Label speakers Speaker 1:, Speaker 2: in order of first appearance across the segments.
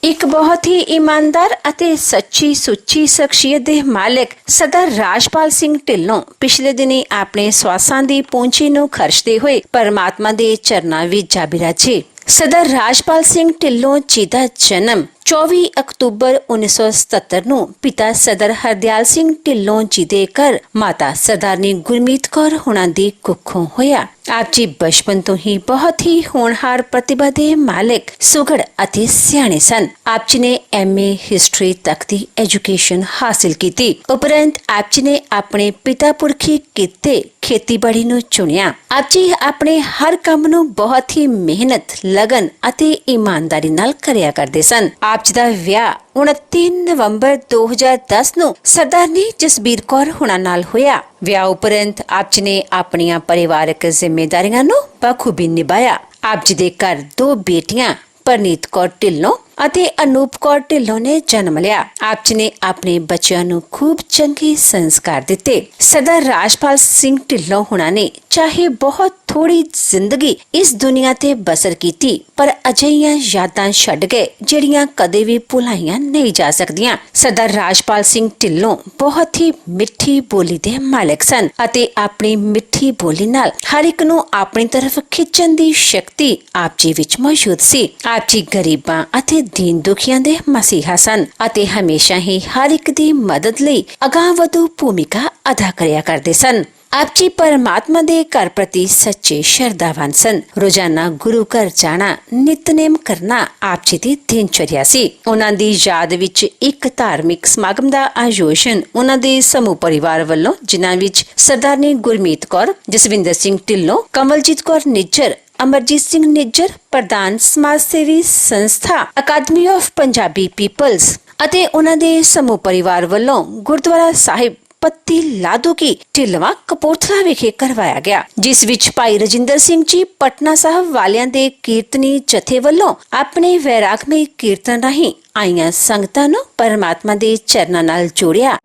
Speaker 1: ਇੱਕ ਬਹੁਤ ਹੀ ਇਮਾਨਦਾਰ ਅਤੇ ਸੱਚੀ ਸੁੱਚੀ ਸ਼ਖਸੀਅਤ ਦੇ ਮਾਲਕ ਸਰਦਾਰ ਰਾਜਪਾਲ ਸਿੰਘ ਢਿੱਲੋਂ ਪਿਛਲੇ ਦਿਨੀ ਆਪਣੇ ਸਵਾਸਾਂ ਦੀ ਪੂੰਜੀ ਨੂੰ ਖਰਚਦੇ ਹੋਏ ਪਰਮਾਤਮਾ ਦੇ ਚਰਨਾਂ ਵਿੱਚ ਜਾ ਬਿਰਾਜੇ। ਸਰਦਾਰ ਰਾਜਪਾਲ ਸਿੰਘ ਢਿੱਲੋਂ ਜੀ ਦਾ ਜਨਮ 24 ਅਕਤੂਬਰ 1977 ਨੂੰ ਪਿਤਾ ਸਰਦਾਰ ਹਰਦਿਆਲ ਸਿੰਘ ਢਿੱਲੋਂ ਜੀ ਦੇ ਘਰ ਮਾਤਾ ਸਰਦਾਰਨੀ ਗੁਰਮੀਤ ਕੌਰ ਹੋਣਾ ਦੀ ਕੁੱਖੋਂ ਹੋਇਆ। ਆਪ ਜੀ ਬਚਪਨ ਤੋਂ ਹੀ ਬਹੁਤ ਹੀ ਹੋਣਹਾਰ ਪ੍ਰਤਿਭਾ ਦੇ ਮਾਲਕ ਸੁਘੜ ਅਤੇ ਸਿਆਣੇ ਸਨ। ਆਪ ਜੀ ਨੇ MA ਹਿਸਟਰੀ ਤੱਕ ਦੀ ਐਜੂਕੇਸ਼ਨ ਹਾਸਿਲ ਕੀਤੀ। ਉਪਰੰਤ ਆਪ ਜੀ ਨੇ ਆਪਣੇ ਪਿਤਾ ਪੁਰਖੀ ਕਿੱਤੇ ਖੇਤੀਬਾੜੀ ਨੂੰ ਚੁਣਿਆ। ਆਪ ਜੀ ਆਪਣੇ ਹਰ ਕੰਮ ਨੂੰ ਬਹੁਤ ਹੀ ਮਿਹਨਤ, ਲਗਨ ਅਤੇ ਇਮਾਨਦਾਰੀ ਨਾਲ ਕਰਿਆ ਕਰਦੇ ਸਨ। ਆਪ ਜੀ ਦਾ ਵਿਆਹ 29 ਨਵੰਬਰ 2010 ਨੂੰ ਸਰਦਾਰਨੀ ਜਸਬੀਰ ਕੌਰ ਹੁਣਾਂ ਨਾਲ ਹੋਇਆ। ਵਿਆਹ ਉਪਰੰਤ ਆਪ ਜੀ ਨੇ ਆਪਣੀਆਂ ਪਰਿਵਾਰਕ ਜ਼ਿੰਮੇਵਾਰੀਆਂ ਨੂੰ ਬਖੂਬੀ ਨਿਭਾਇਆ। ਆਪ ਜੀ ਦੇ ਘਰ 2 ਬੇਟੀਆਂ ਪਰਨੀਤ ਕੌਰ ਢਿੱਲੋਂ ਅਤੇ ਅਨੂਪ ਕੌਰ ਢਿੱਲੋਂ ਨੇ ਜਨਮ ਲਿਆ। ਆਪ ਜੀ ਨੇ ਆਪਣੇ ਬੱਚਿਆਂ ਨੂੰ ਖੂਬ ਚੰਗੇ ਸੰਸਕਾਰ ਦਿੱਤੇ। ਸਰਦਾਰ ਰਾਜਪਾਲ ਸਿੰਘ ਢਿੱਲੋਂ ਹੁਣਾਂ ਨੇ ਚਾਹੇ ਬਹੁਤ ਥੋੜੀ ਜ਼ਿੰਦਗੀ ਇਸ ਦੁਨੀਆ ਤੇ ਬਸਰ ਕੀਤੀ, ਪਰ ਅਜਿਹੀਆਂ ਯਾਦਾਂ ਛੱਡ ਗਏ ਜਿਹੜੀਆਂ ਕਦੇ ਵੀ ਭੁਲਾਈਆਂ ਨਹੀਂ ਜਾ ਸਕਦੀਆਂ। ਸਰਦਾਰ ਰਾਜਪਾਲ ਸਿੰਘ ਢਿੱਲੋਂ ਬਹੁਤ ਹੀ ਮਿੱਠੀ ਬੋਲੀ ਦੇ ਮਾਲਕ ਸਨ ਅਤੇ ਆਪਣੀ ਮਿੱਠੀ ਬੋਲੀ ਨਾਲ ਹਰ ਇੱਕ ਨੂੰ ਆਪਣੀ ਤਰਫ ਖਿੱਚਣ ਦੀ ਸ਼ਕਤੀ ਆਪ ਜੀ ਵਿੱਚ ਮੌਜੂਦ ਸੀ। ਆਪ ਜੀ ਗਰੀਬਾਂ ਅਤੇ ਦੀਨ ਦੁਖੀਆਂ ਦੇ ਮਸੀਹਾ ਸਨ ਅਤੇ ਹਮੇਸ਼ਾ ਹੀ ਹਰ ਇੱਕ ਦੀ ਮਦਦ ਲਈ ਅਗਾਂਹਵਧੂ ਭੂਮਿਕਾ ਅਦਾ ਕਰਿਆ ਕਰਦੇ ਸਨ। ਆਪ ਜੀ ਪਰਮਾਤਮਾ ਦੇ ਘਰ ਪ੍ਰਤੀ ਸੱਚੇ ਸ਼ਰਧਾਵਾਨ ਸਨ। ਰੋਜ਼ਾਨਾ ਗੁਰੂ ਘਰ ਜਾਣਾ, ਨਿਤਨੇਮ ਕਰਨਾ ਆਪ ਜੀ ਦੀ ਦਿਨਚਰਿਆ ਸੀ। ਉਹਨਾਂ ਦੀ ਯਾਦ ਵਿੱਚ ਇੱਕ ਧਾਰਮਿਕ ਸਮਾਗਮ ਦਾ ਆਯੋਜਨ ਉਹਨਾਂ ਦੇ ਸਮੂਹ ਪਰਿਵਾਰ ਵੱਲੋਂ, ਜਿਨ੍ਹਾਂ ਵਿੱਚ ਸਰਦਾਰਨੀ ਗੁਰਮੀਤ ਕੌਰ, ਜਸਵਿੰਦਰ ਸਿੰਘ ਢਿੱਲੋਂ, ਕਮਲਜੀਤ ਕੌਰ ਨਿੱਜਰ, ਅਮਰਜੀਤ ਸਿੰਘ ਨਿੱਜਰ, ਪ੍ਰਧਾਨ ਸਮਾਜ ਸੇਵੀ ਸੰਸਥਾ ਅਕਾਦਮੀ ਆਫ ਪੰਜਾਬੀ ਪੀਪਲਸ ਅਤੇ ਉਹਨਾਂ ਦੇ ਸਮੂਹ ਪਰਿਵਾਰ ਵੱਲੋਂ ਗੁਰਦੁਆਰਾ ਸਾਹਿਬ ਪੱਤੀ ਲਾਧੂਕੀ ਢਿੱਲਵਾਂ ਕਪੂਰਥਲਾ ਵਿਖੇ ਕਰਵਾਇਆ ਗਿਆ, ਜਿਸ ਵਿੱਚ ਭਾਈ ਰਜਿੰਦਰ ਸਿੰਘ ਜੀ ਪਟਨਾ ਸਾਹਿਬ ਵਾਲਿਆਂ ਦੇ ਕੀਰਤਨੀ ਜਥੇ ਵੱਲੋਂ ਆਪਣੇ ਵੈਰਾਗਮਈ ਕੀਰਤਨ ਰਾਹੀਂ ਆਈਆਂ ਸੰਗਤਾਂ ਨੂੰ ਪਰਮਾਤਮਾ ਦੇ ਚਰਨਾਂ ਨਾਲ ਜੋੜਿਆ।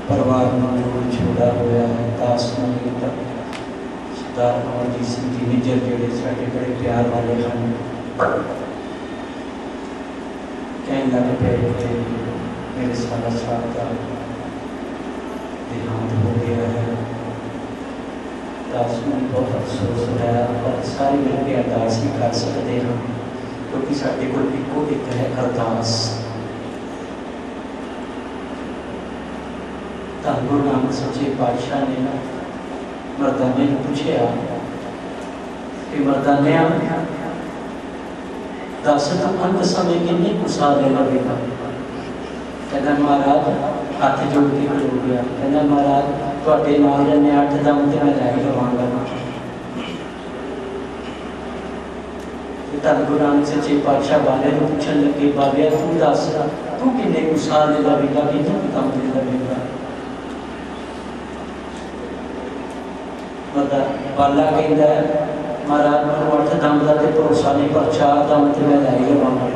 Speaker 2: परिवार में जो छोड़ा होया है दास मंगली तक सरदार अमरजीत सिंह जी निजर जोड़े साढ़े बड़े प्यार वाले हैं कहीं लगे पे मेरे सारा साथ का देहांत हो गया है। दास में बहुत अफसोस है और सारी मिलकर अरदास ही कर सकते हैं क्योंकि साढ़े को इको एक है अरदास। धन गुरु नानक सच्चे पातशाह ने ना मर्दाने ने पूछा कि मर्दाने दस अंत समय किन्ने गुस्सा लेना बेटा। कहना महाराज हाथ जोड़ के खड़ो गया। कहना महाराज तुहाडे नाल जने 8 दम ते मैं लैके लवांगा। धन गुरु नानक सच्चे पातशाह बाले ने पूछन लगे बालिया तू दस तू किन्ने गुस्सा लेना बेटा कि तू दम देना बेटा। बाला कहता है महाराज मैं 8 दम का तो भरोसा नहीं पर 4 दम तो मैं लै लवांगा।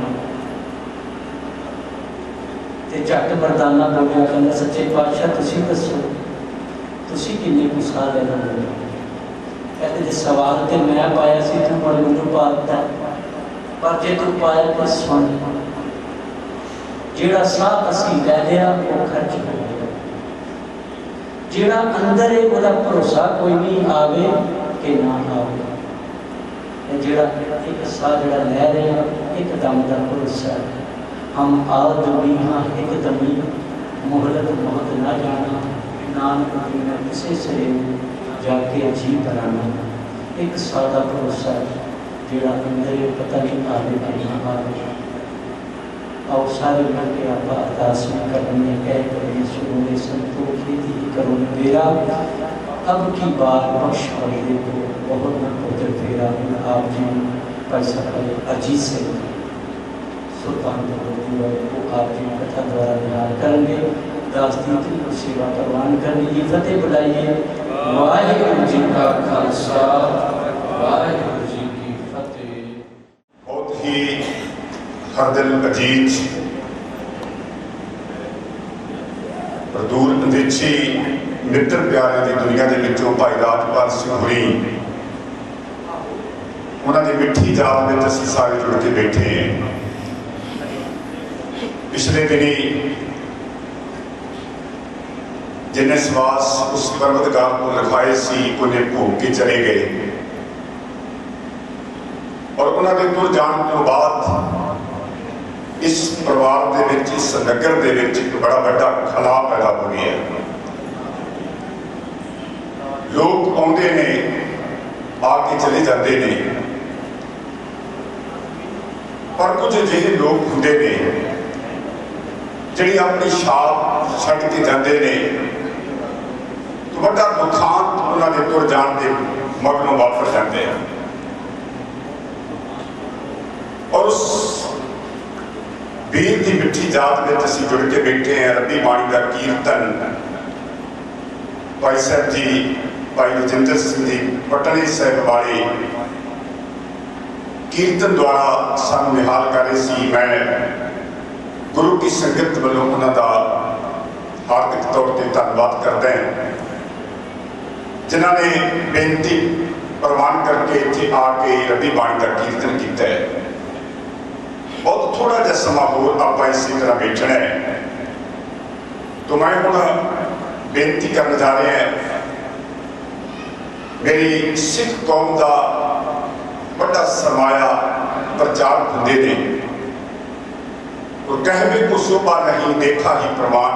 Speaker 2: तो झट मरदाना बोलिया कहना सच्चे पातशाह तुसीं दसो तुसीं किन्ने गुस्सा लेना। कहते जो सवाल तो मैं पाया सी तू मुड़ मैनूं पा दिता पर जे तू पाया तो सुन जिहड़ा साह असीं लै लिया वो खर्च हो गया। जिहड़ा अंदर है वह भरोसा कोई नहीं आवे कि ना आवे। जिहड़ा एक साह जिहड़ा लै रहे हैं एक दम का भरोसा है। हम आदमी हाँ एक दमी मोहलत बहुत ना जाना नानक बिना किसी से जाके जी बनाना। एक साह का भरोसा है जिहड़ा अंदर है पता नहीं आवे कि ना आवे। और सारे मिल के आप अरदास में करने कह करें सुनो संतोष दी करो मेरा अब की बार बख्श कर दे को बहुत पुत्र फेरा आप जी पैसा करे अजीत से सुल्तान को आप जी कथा द्वारा ध्यान करेंगे। दास्ती को सेवा प्रवान करने की फतेह बुलाइए। वाहिगुरू जी का खालसा वाहिगुरू जी की फतेह।
Speaker 3: बहुत ही हरदिल अजीज और दूर अंदेशी मित्र प्यारे की दुनिया के विचों भाई राजपाल सिंह होरी उन्होंने मिठी याद में असीं सारे जुड़ के बैठे हैं। पिछले दिनी जिन्हें सवास उस परवतगार को लिखाए सी उन्हें भोग के चले गए और उन्होंने तुर जाने तो बाद इस परिवार दे विच, इस नगर दे विच एक बड़ा बड़ा खला पैदा हो गया। लोग आउंदे ने, आके चले जाते ने, पर कुछ अजिहे लोग हुंदे ने जिहड़े अपनी छाप छड्ड के जाते ने तो बड़ा दुखांत उन्होंने तुर जाण के मगरों वापस जाते हैं और उस वीर की मिठी जात में असीं जुड़ के बैठे हैं। रब्बी बाणी का कीर्तन भाई साहब जी, भाई रजिंदर सिंह जी पटने साहब वाले कीर्तन द्वारा सानू निहाल कर रहे सी। मैं गुरु की संगत वालों उन्होंने हार्दिक तौर पर धन्यवाद करता है जिन्होंने बेनती प्रवान करके इत्थे आके रब्बी बाणी का कीर्तन किया है। बहुत थोड़ा जिहा समा होर आपां इसी तरह बैठना है तो मैं हुण बेनती करने जा रहा है। मेरी सिख कौम का बड़ा सरमाया प्रचार होंदे ने और कहवे को शोभा नहीं देखा ही प्रमाण।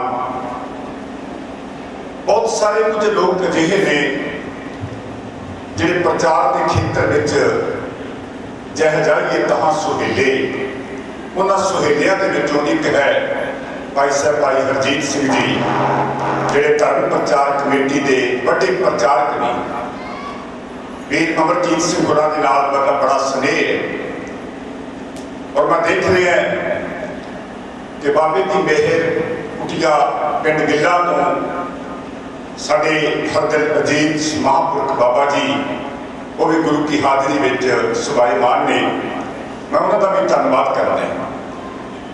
Speaker 3: बहुत सारे कुछ लोग अजिहे ने जिहड़े प्रचार के खेत्र में जह जाइए तहां सुहेले, उन्होंने सुहेलियां के विचों एक है भाई साहब भाई हरजीत सिंह जी जिहड़े धर्म प्रचार कमेटी के बड़े प्रचारक ने। वीर अमरजीत सिंह होरां दे नाल मेरा बड़ा स्नेह है और मैं देख रहा कि बाबे की मेहर कुटिया पिंड गिल्ला तो साडे हरदिल अजीज महापुरख बाबा जी वो भी गुरु की हाजिरी में सुभाईमान ने। मैं उन्होंने भी धन्यवाद करना है।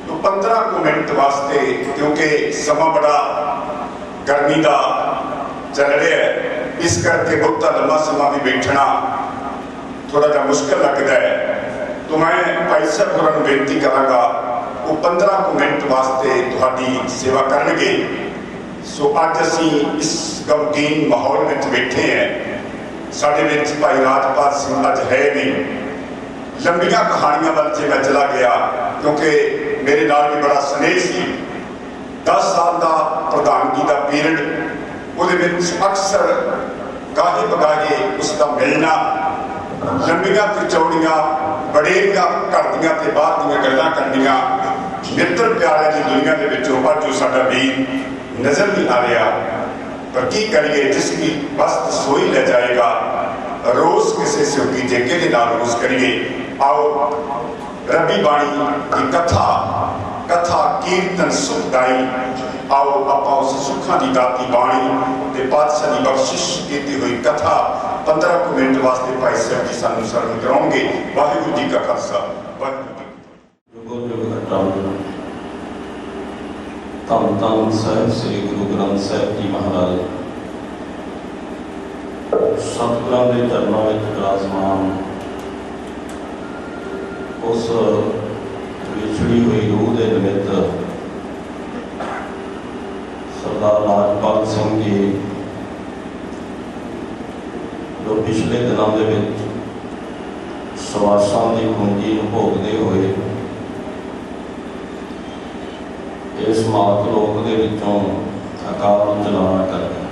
Speaker 3: तो 15 मिनट वास्ते क्योंकि समा बड़ा गर्मी का चल रहा है इस करके बहुता लंबा समा भी बैठना थोड़ा जा मुश्किल लगता है तो मैं भाई साहब होरां बेनती करांगा वो 15 मिनट वास्ते तुहाडी सेवा करनगे। सो अज असीं इस गमगीन माहौल में बैठे हैं। साडे विच भाई राजपाल सिंह अज है नहीं। लंबिया कहानियां वाल जे मैं चला गया क्योंकि मेरे नाल भी बड़ा स्नेह सी। 10 साल का प्रधानगी का पीरियड वो अक्सर गाहे बगाहे उसका मिलना लंबिया तो चौड़िया बड़ेरिया घर दियां ते बाहर दियां गल्लां करनियां मित्र प्यारे की दुनिया के विचों अज जो साडा वीर नजर नहीं आ रहा। पर की करिए जिसकी बस्त सोई ले जाएगा रोज किसी से कीजिए कि रोज करिए। आओ रब्बी बाणी की कथा कथा कीर्तन सुखदाई आओ आप उस सुखा की दाती बाणी ते पातशाह की बख्शिश की हुई कथा 15 मिनट वास्ते भाई साहब जी सानू सरन कराओगे। वाहिगुरू जी का खालसा वाहिगुरू जी
Speaker 4: धन धन साहिब श्री गुरु ग्रंथ साहिब जी महाराज सतगुरां दे चरणों में विराजमान उस विछड़ी हुई रूह के निमित्त सरदार राजपाल सिंह जी जो पिछले दिनों के सवासां की पूंजी भोगते हुए इस मात लोक के विचों अकाल चलाना कर गए।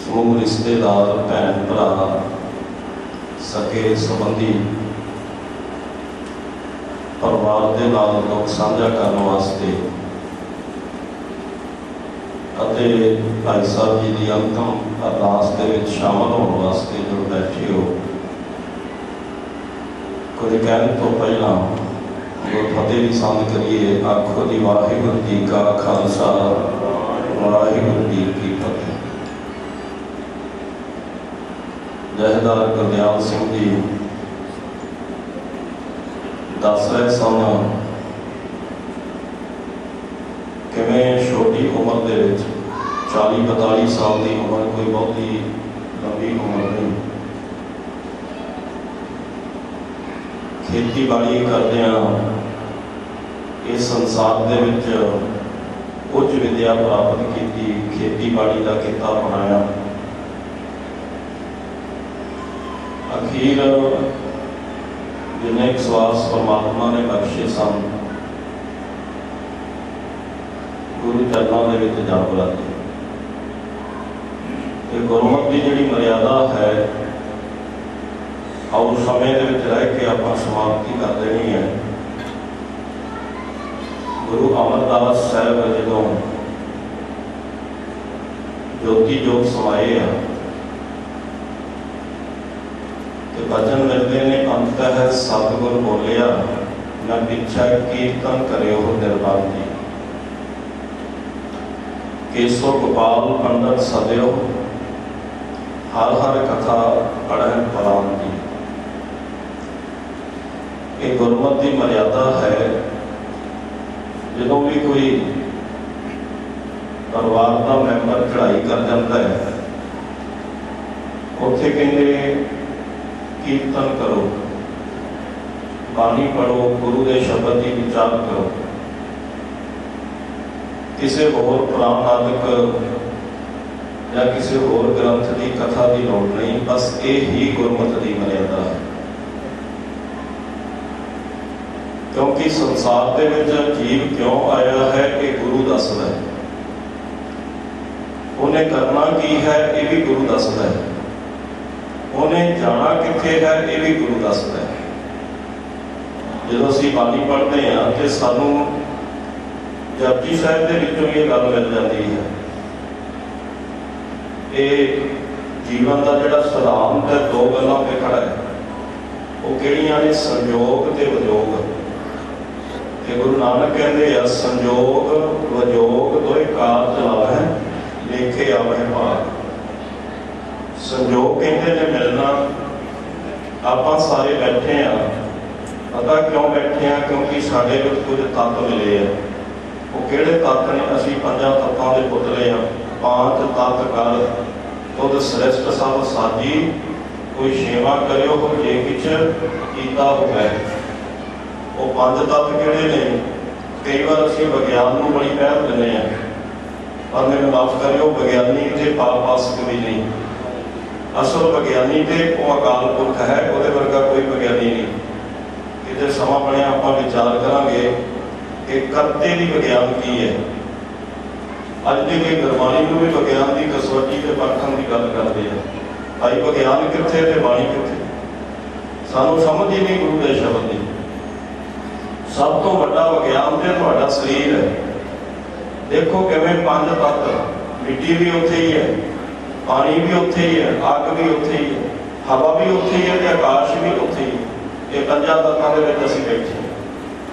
Speaker 4: समूह रिश्तेदार भैन भरा सके संबंधी परिवार के नाल दुख साझा करने वास्ते अते भाई साहब जी की अंतिम अरदास के शामिल होने वास्ते जो बैठे हो कुछ कहने तो पहला फतेह भी संद करिए। आखो जी वाहिगुरू जी का खालसा वाहिगुरू जी की फतेह। जहदार गुरदयाल सिंह जी दस रहे सन किवें छोटी उम्र के 40-42 साल की उम्र कोई बहुत ही लंबी उम्र नहीं। ਖੇਤੀਬਾੜੀ ਕਰਦਿਆਂ ਇਸ ਸੰਸਾਰ ਦੇ ਵਿੱਚ ਉੱਚ ਵਿਦਿਆ ਪ੍ਰਾਪਤ ਕੀਤੀ, ਖੇਤੀਬਾੜੀ ਦਾ ਕਿੱਤਾ ਅਪਣਾਇਆ। ਅਖੀਰ ਜਿੰਨੇ ਸਵਾਸ ਪਰਮਾਤਮਾ ਨੇ ਬਖਸ਼ੇ ਸਨ, ਗੁਰੂ ਚਰਨਾਂ ਦੇ ਵਿੱਚ ਜਾ ਬੁਲਾਤੇ। ਇਹ ਗੁਰਮਤਿ ਦੀ ਜਿਹੜੀ ਮਰਿਆਦਾ ਹੈ, ਆਉ ਸਮੇਂ ਦੇ ਵਿੱਚ ਰਹਿ ਕੇ ਆਪਾਂ ਸਮਾਪਤੀ ਕਰ ਦੇਣੀ ਹੈ। ਗੁਰੂ ਅਮਰਦਾਸ ਸਾਹਿਬ ਜਦੋਂ ਜੋਤੀ ਜੋਤ ਸਮਾਏ ਆ ਤੇ ਬਚਨ ਮਿਲਦੇ ਨੇ, ਅੰਤ ਹੈ ਸਤਿਗੁਰ ਬੋਲਿਆ, ਮੈਂ ਪਿੱਛਾ ਕੀਰਤਨ ਕਰਿਓ ਨਿਰਵਾਣ ਜੀ। ਕੇਸੋ ਗੋਪਾਲ ਪੰਡਤ ਸਦਿਓ, ਹਰ ਹਰ ਕਥਾ ਪੜ੍ਹਨ ਪਰਾਨ ਜੀ। ਇਹ ਗੁਰਮਤਿ ਦੀ ਮਰਿਆਦਾ ਹੈ। ਜਦੋਂ ਵੀ ਕੋਈ ਪਰਿਵਾਰ ਦਾ ਮੈਂਬਰ ਚੜ੍ਹਾਈ ਕਰ ਜਾਂਦਾ ਹੈ, ਉੱਥੇ ਕਹਿੰਦੇ ਕੀਰਤਨ ਕਰੋ, ਬਾਣੀ ਪੜ੍ਹੋ, ਗੁਰੂ ਦੇ ਸ਼ਬਦ ਦੀ ਵਿਚਾਰ ਕਰੋ। ਕਿਸੇ ਹੋਰ ਪੁਰਾਣ ਆਦਿਕ ਜਾਂ ਕਿਸੇ ਹੋਰ ਗ੍ਰੰਥ ਦੀ ਕਥਾ ਦੀ ਲੋੜ ਨਹੀਂ, ਬਸ ਇਹ ਹੀ ਗੁਰਮਤਿ ਦੀ ਮਰਿਆਦਾ ਹੈ। ਕਿਉਂਕਿ ਸੰਸਾਰ ਦੇ ਵਿੱਚ ਜੀਵ ਕਿਉਂ ਆਇਆ ਹੈ, ਇਹ ਗੁਰੂ ਦੱਸਦਾ ਹੈ। ਉਹਨੇ ਕਰਨਾ ਕੀ ਹੈ, ਇਹ ਵੀ ਗੁਰੂ ਦੱਸਦਾ ਹੈ। ਉਹਨੇ ਜਾਣਾ ਕਿੱਥੇ ਹੈ, ਇਹ ਵੀ ਗੁਰੂ ਦੱਸਦਾ ਹੈ। ਜਦੋਂ ਅਸੀਂ ਬਾਣੀ ਪੜ੍ਹਦੇ ਹਾਂ ਤੇ ਸਾਨੂੰ ਜਪਜੀ ਸਾਹਿਬ ਦੇ ਵਿੱਚੋਂ ਇਹ ਗੱਲ ਮਿਲ ਜਾਂਦੀ ਹੈ। ਇਹ ਜੀਵਨ ਦਾ ਜਿਹੜਾ ਸਿਧਾਂਤ ਹੈ, ਦੋ ਗੱਲਾਂ ਤੇ ਖੜਾ ਹੈ। ਉਹ ਕਿਹੜੀਆਂ ਨੇ? ਸੰਜੋਗ ਤੇ ਵਿਜੋਗ। ਤੇ ਗੁਰੂ ਨਾਨਕ ਕਹਿੰਦੇ ਆ, ਸੰਜੋਗ ਵਿਜੋਗ ਦੋਏ ਕਾਰਜ ਲਾਵੈ, ਲੇਖੇ ਆਵੈ ਭਾਗ। ਸੰਜੋਗ ਕਹਿੰਦੇ ਨੇ ਮਿਲਣਾ। ਆਪਾਂ ਸਾਰੇ ਬੈਠੇ ਆ, ਪਤਾ ਕਿਉਂ ਬੈਠੇ ਆ? ਕਿਉਂਕਿ ਸਾਡੇ ਵਿੱਚ ਕੁਝ ਤੱਤ ਮਿਲੇ ਆ। ਉਹ ਕਿਹੜੇ ਤੱਤ ਨੇ? ਅਸੀਂ ਪੰਜਾਂ ਤੱਤਾਂ ਦੇ ਪੁਤਲੇ ਆ। ਪਾਂਚ ਤੱਤ ਕਰ ਤੁਧ ਸ੍ਰਿਸ਼ਟ ਸਭ ਸਾਜੀ, ਕੋਈ ਸੇਵਾ ਕਰਿਓ ਜੇ ਕਿਛ ਕੀਤਾ ਹੋਵੇ। ਉਹ ਪੰਜ ਤੱਤ ਕਿਹੜੇ ਨੇ? ਕਈ ਵਾਰ ਅਸੀਂ ਵਿਗਿਆਨ ਨੂੰ ਬੜੀ ਪਹਿਲ ਦਿੰਦੇ ਆ, ਪਰ ਮੈਨੂੰ ਮਾਫ ਕਰਿਓ, ਵਿਗਿਆਨੀ ਤੇ ਪਾਸ ਵੀ ਨਹੀਂ। ਅਸਲ ਵਿਗਿਆਨੀ ਤੇ ਉਹ ਅਕਾਲ ਪੁਰਖ ਹੈ, ਉਹਦੇ ਵਰਗਾ ਕੋਈ ਵਿਗਿਆਨੀ ਨਹੀਂ। ਕਿਤੇ ਸਮਾਂ ਬਣਿਆ ਆਪਾਂ ਵਿਚਾਰ ਕਰਾਂਗੇ ਕਿ ਕਰਤੇ ਦੀ ਵਿਗਿਆਨ ਕੀ ਹੈ। ਅੱਜ ਦੇ ਕਈ ਗੁਰਬਾਣੀ ਨੂੰ ਵੀ ਵਿਗਿਆਨ ਦੀ ਕਸਵੱਟੀ ਤੇ ਪਰਖਣ ਦੀ ਗੱਲ ਕਰਦੇ ਆ। ਭਾਈ ਵਿਗਿਆਨ ਕਿੱਥੇ ਤੇ ਬਾਣੀ ਕਿੱਥੇ? ਸਾਨੂੰ ਸਮਝ ਹੀ ਨਹੀਂ ਗੁਰੂ ਦੇ ਸ਼ਬਦ ਦੀ। ਸਭ ਤੋਂ ਵੱਡਾ ਵਿਗਿਆਨ ਤੇ ਤੁਹਾਡਾ ਸਰੀਰ ਹੈ। ਦੇਖੋ ਕਿਵੇਂ ਪੰਜ ਤੱਤ, ਮਿੱਟੀ ਵੀ ਉੱਥੇ ਹੀ ਹੈ, ਪਾਣੀ ਵੀ ਉੱਥੇ ਹੀ ਹੈ, ਅੱਗ ਵੀ ਉੱਥੇ ਹੀ ਹੈ, ਹਵਾ ਵੀ ਉੱਥੇ ਹੀ ਹੈ ਤੇ ਆਕਾਸ਼ ਵੀ ਉੱਥੇ ਹੀ ਹੈ। ਇਹ ਪੰਜਾਂ ਤੱਤਾਂ ਦੇ ਵਿੱਚ ਅਸੀਂ ਬੈਠੇ।